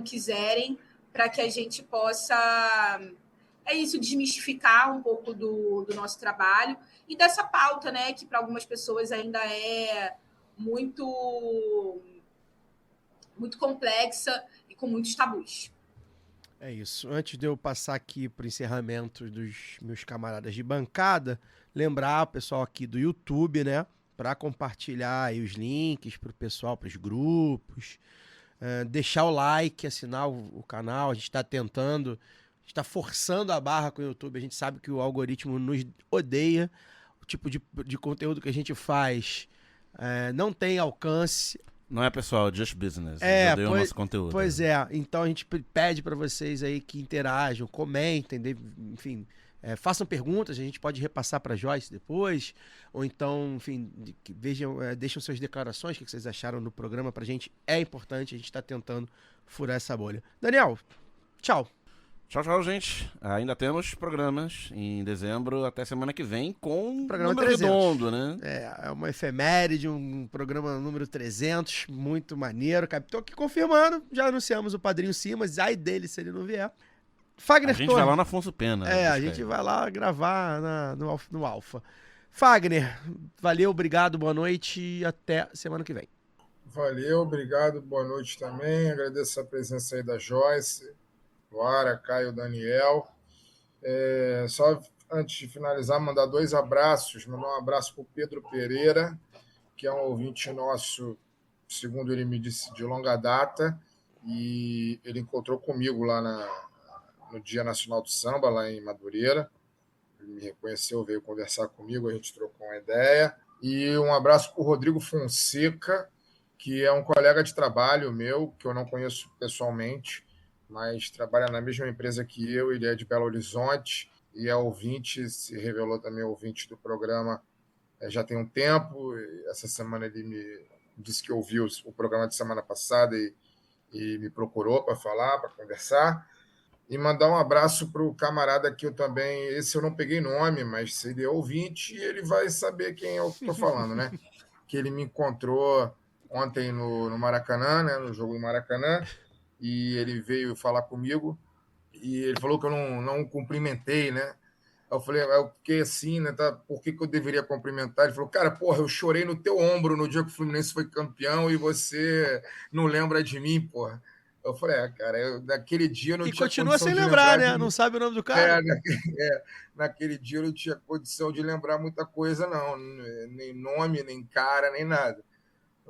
quiserem, para que a gente possa, desmistificar um pouco do nosso trabalho e dessa pauta, né, que para algumas pessoas ainda é muito, muito complexa e com muitos tabus. É isso. Antes de eu passar aqui para o encerramento dos meus camaradas de bancada, lembrar o pessoal aqui do YouTube, né, para compartilhar aí os links para o pessoal, para os grupos, deixar o like, assinar o canal. A gente está tentando, a gente está forçando a barra com o YouTube. A gente sabe que o algoritmo nos odeia. O tipo de conteúdo que a gente faz não tem alcance. Não é, pessoal, just business. Eles odeiam o nosso conteúdo. Pois é. Então a gente pede para vocês aí que interajam, comentem, enfim, façam perguntas. A gente pode repassar para a Joyce depois. Ou então, enfim, deixem suas declarações, o que vocês acharam do programa. Pra gente é importante, a gente está tentando furar essa bolha. Daniel, tchau. Tchau, gente. Ainda temos programas em dezembro até semana que vem com programa número 300. redondo, né? É uma efeméride, um programa número 300, muito maneiro. Estou aqui confirmando, já anunciamos o Padrinho Simas, ai dele se ele não vier. Fagner A gente Torres. vai lá na Afonso Pena. A gente vai lá gravar no Alfa. Fagner, valeu, obrigado, boa noite e até semana que vem. Valeu, obrigado, boa noite também. Agradeço a presença aí da Joyce, Luara, Caio, Daniel. Só antes de finalizar, mandar 2 abraços. Mandar um abraço para o Pedro Pereira, que é um ouvinte nosso, segundo ele me disse, de longa data, e ele encontrou comigo lá no Dia Nacional do Samba, lá em Madureira. Ele me reconheceu, veio conversar comigo, a gente trocou uma ideia. E um abraço para o Rodrigo Fonseca, que é um colega de trabalho meu, que eu não conheço pessoalmente, mas trabalha na mesma empresa que eu. Ele é de Belo Horizonte e é ouvinte, se revelou também ouvinte do programa já tem um tempo. Essa semana ele me disse que ouviu o programa de semana passada e me procurou para falar, para conversar. E mandar um abraço para o camarada que eu também, esse eu não peguei nome, mas se ele é ouvinte, ele vai saber quem é o que estou falando, né? Que ele me encontrou ontem no Maracanã, né? No jogo do Maracanã, e ele veio falar comigo e ele falou que eu não cumprimentei, né? Eu falei, eu fiquei assim, né? Tá, por que eu deveria cumprimentar? Ele falou, cara, porra, eu chorei no teu ombro no dia que o Fluminense foi campeão e você não lembra de mim, porra. Eu falei, cara, naquele dia eu não tinha condição de lembrar. E continua sem lembrar, né? Não sabe o nome do cara? Naquele dia eu não tinha condição de lembrar muita coisa, não. Nem nome, nem cara, nem nada.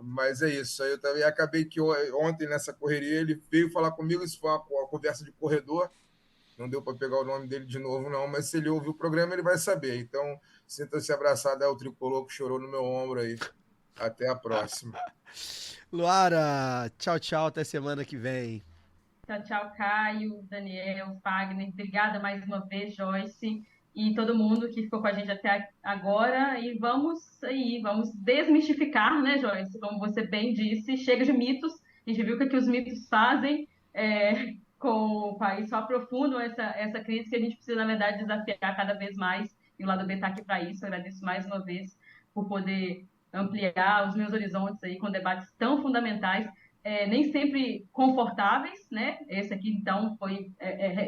Mas é isso. Aí eu também acabei que ontem, nessa correria, ele veio falar comigo, isso foi uma conversa de corredor. Não deu para pegar o nome dele de novo, não, mas se ele ouvir o programa, ele vai saber. Então, sinta-se abraçado ao tricolor que chorou no meu ombro aí. Até a próxima. Luara, tchau, tchau, até semana que vem. Tchau, tchau, Caio, Daniel, Fagner. Obrigada mais uma vez, Joyce, e todo mundo que ficou com a gente até agora. E vamos desmistificar, né, Joyce? Como você bem disse, chega de mitos. A gente viu o que os mitos fazem com o país, só aprofundam essa crise que a gente precisa, na verdade, desafiar cada vez mais. E o Lado B está aqui para isso. Eu agradeço mais uma vez por poder ampliar os meus horizontes aí com debates tão fundamentais. Nem sempre confortáveis, né? Esse aqui, então, foi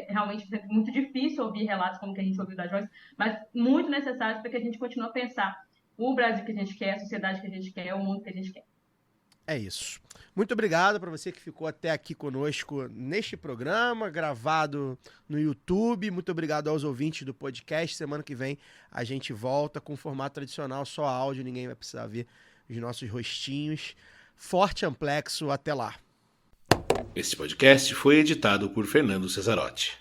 realmente muito difícil ouvir relatos como que a gente ouviu da Joyce, mas muito necessários para que a gente continue a pensar o Brasil que a gente quer, a sociedade que a gente quer, o mundo que a gente quer. É isso. Muito obrigado para você que ficou até aqui conosco neste programa, gravado no YouTube. Muito obrigado aos ouvintes do podcast. Semana que vem a gente volta com o formato tradicional, só áudio, ninguém vai precisar ver os nossos rostinhos. Forte amplexo, até lá. Esse podcast foi editado por Fernando Cesarotti.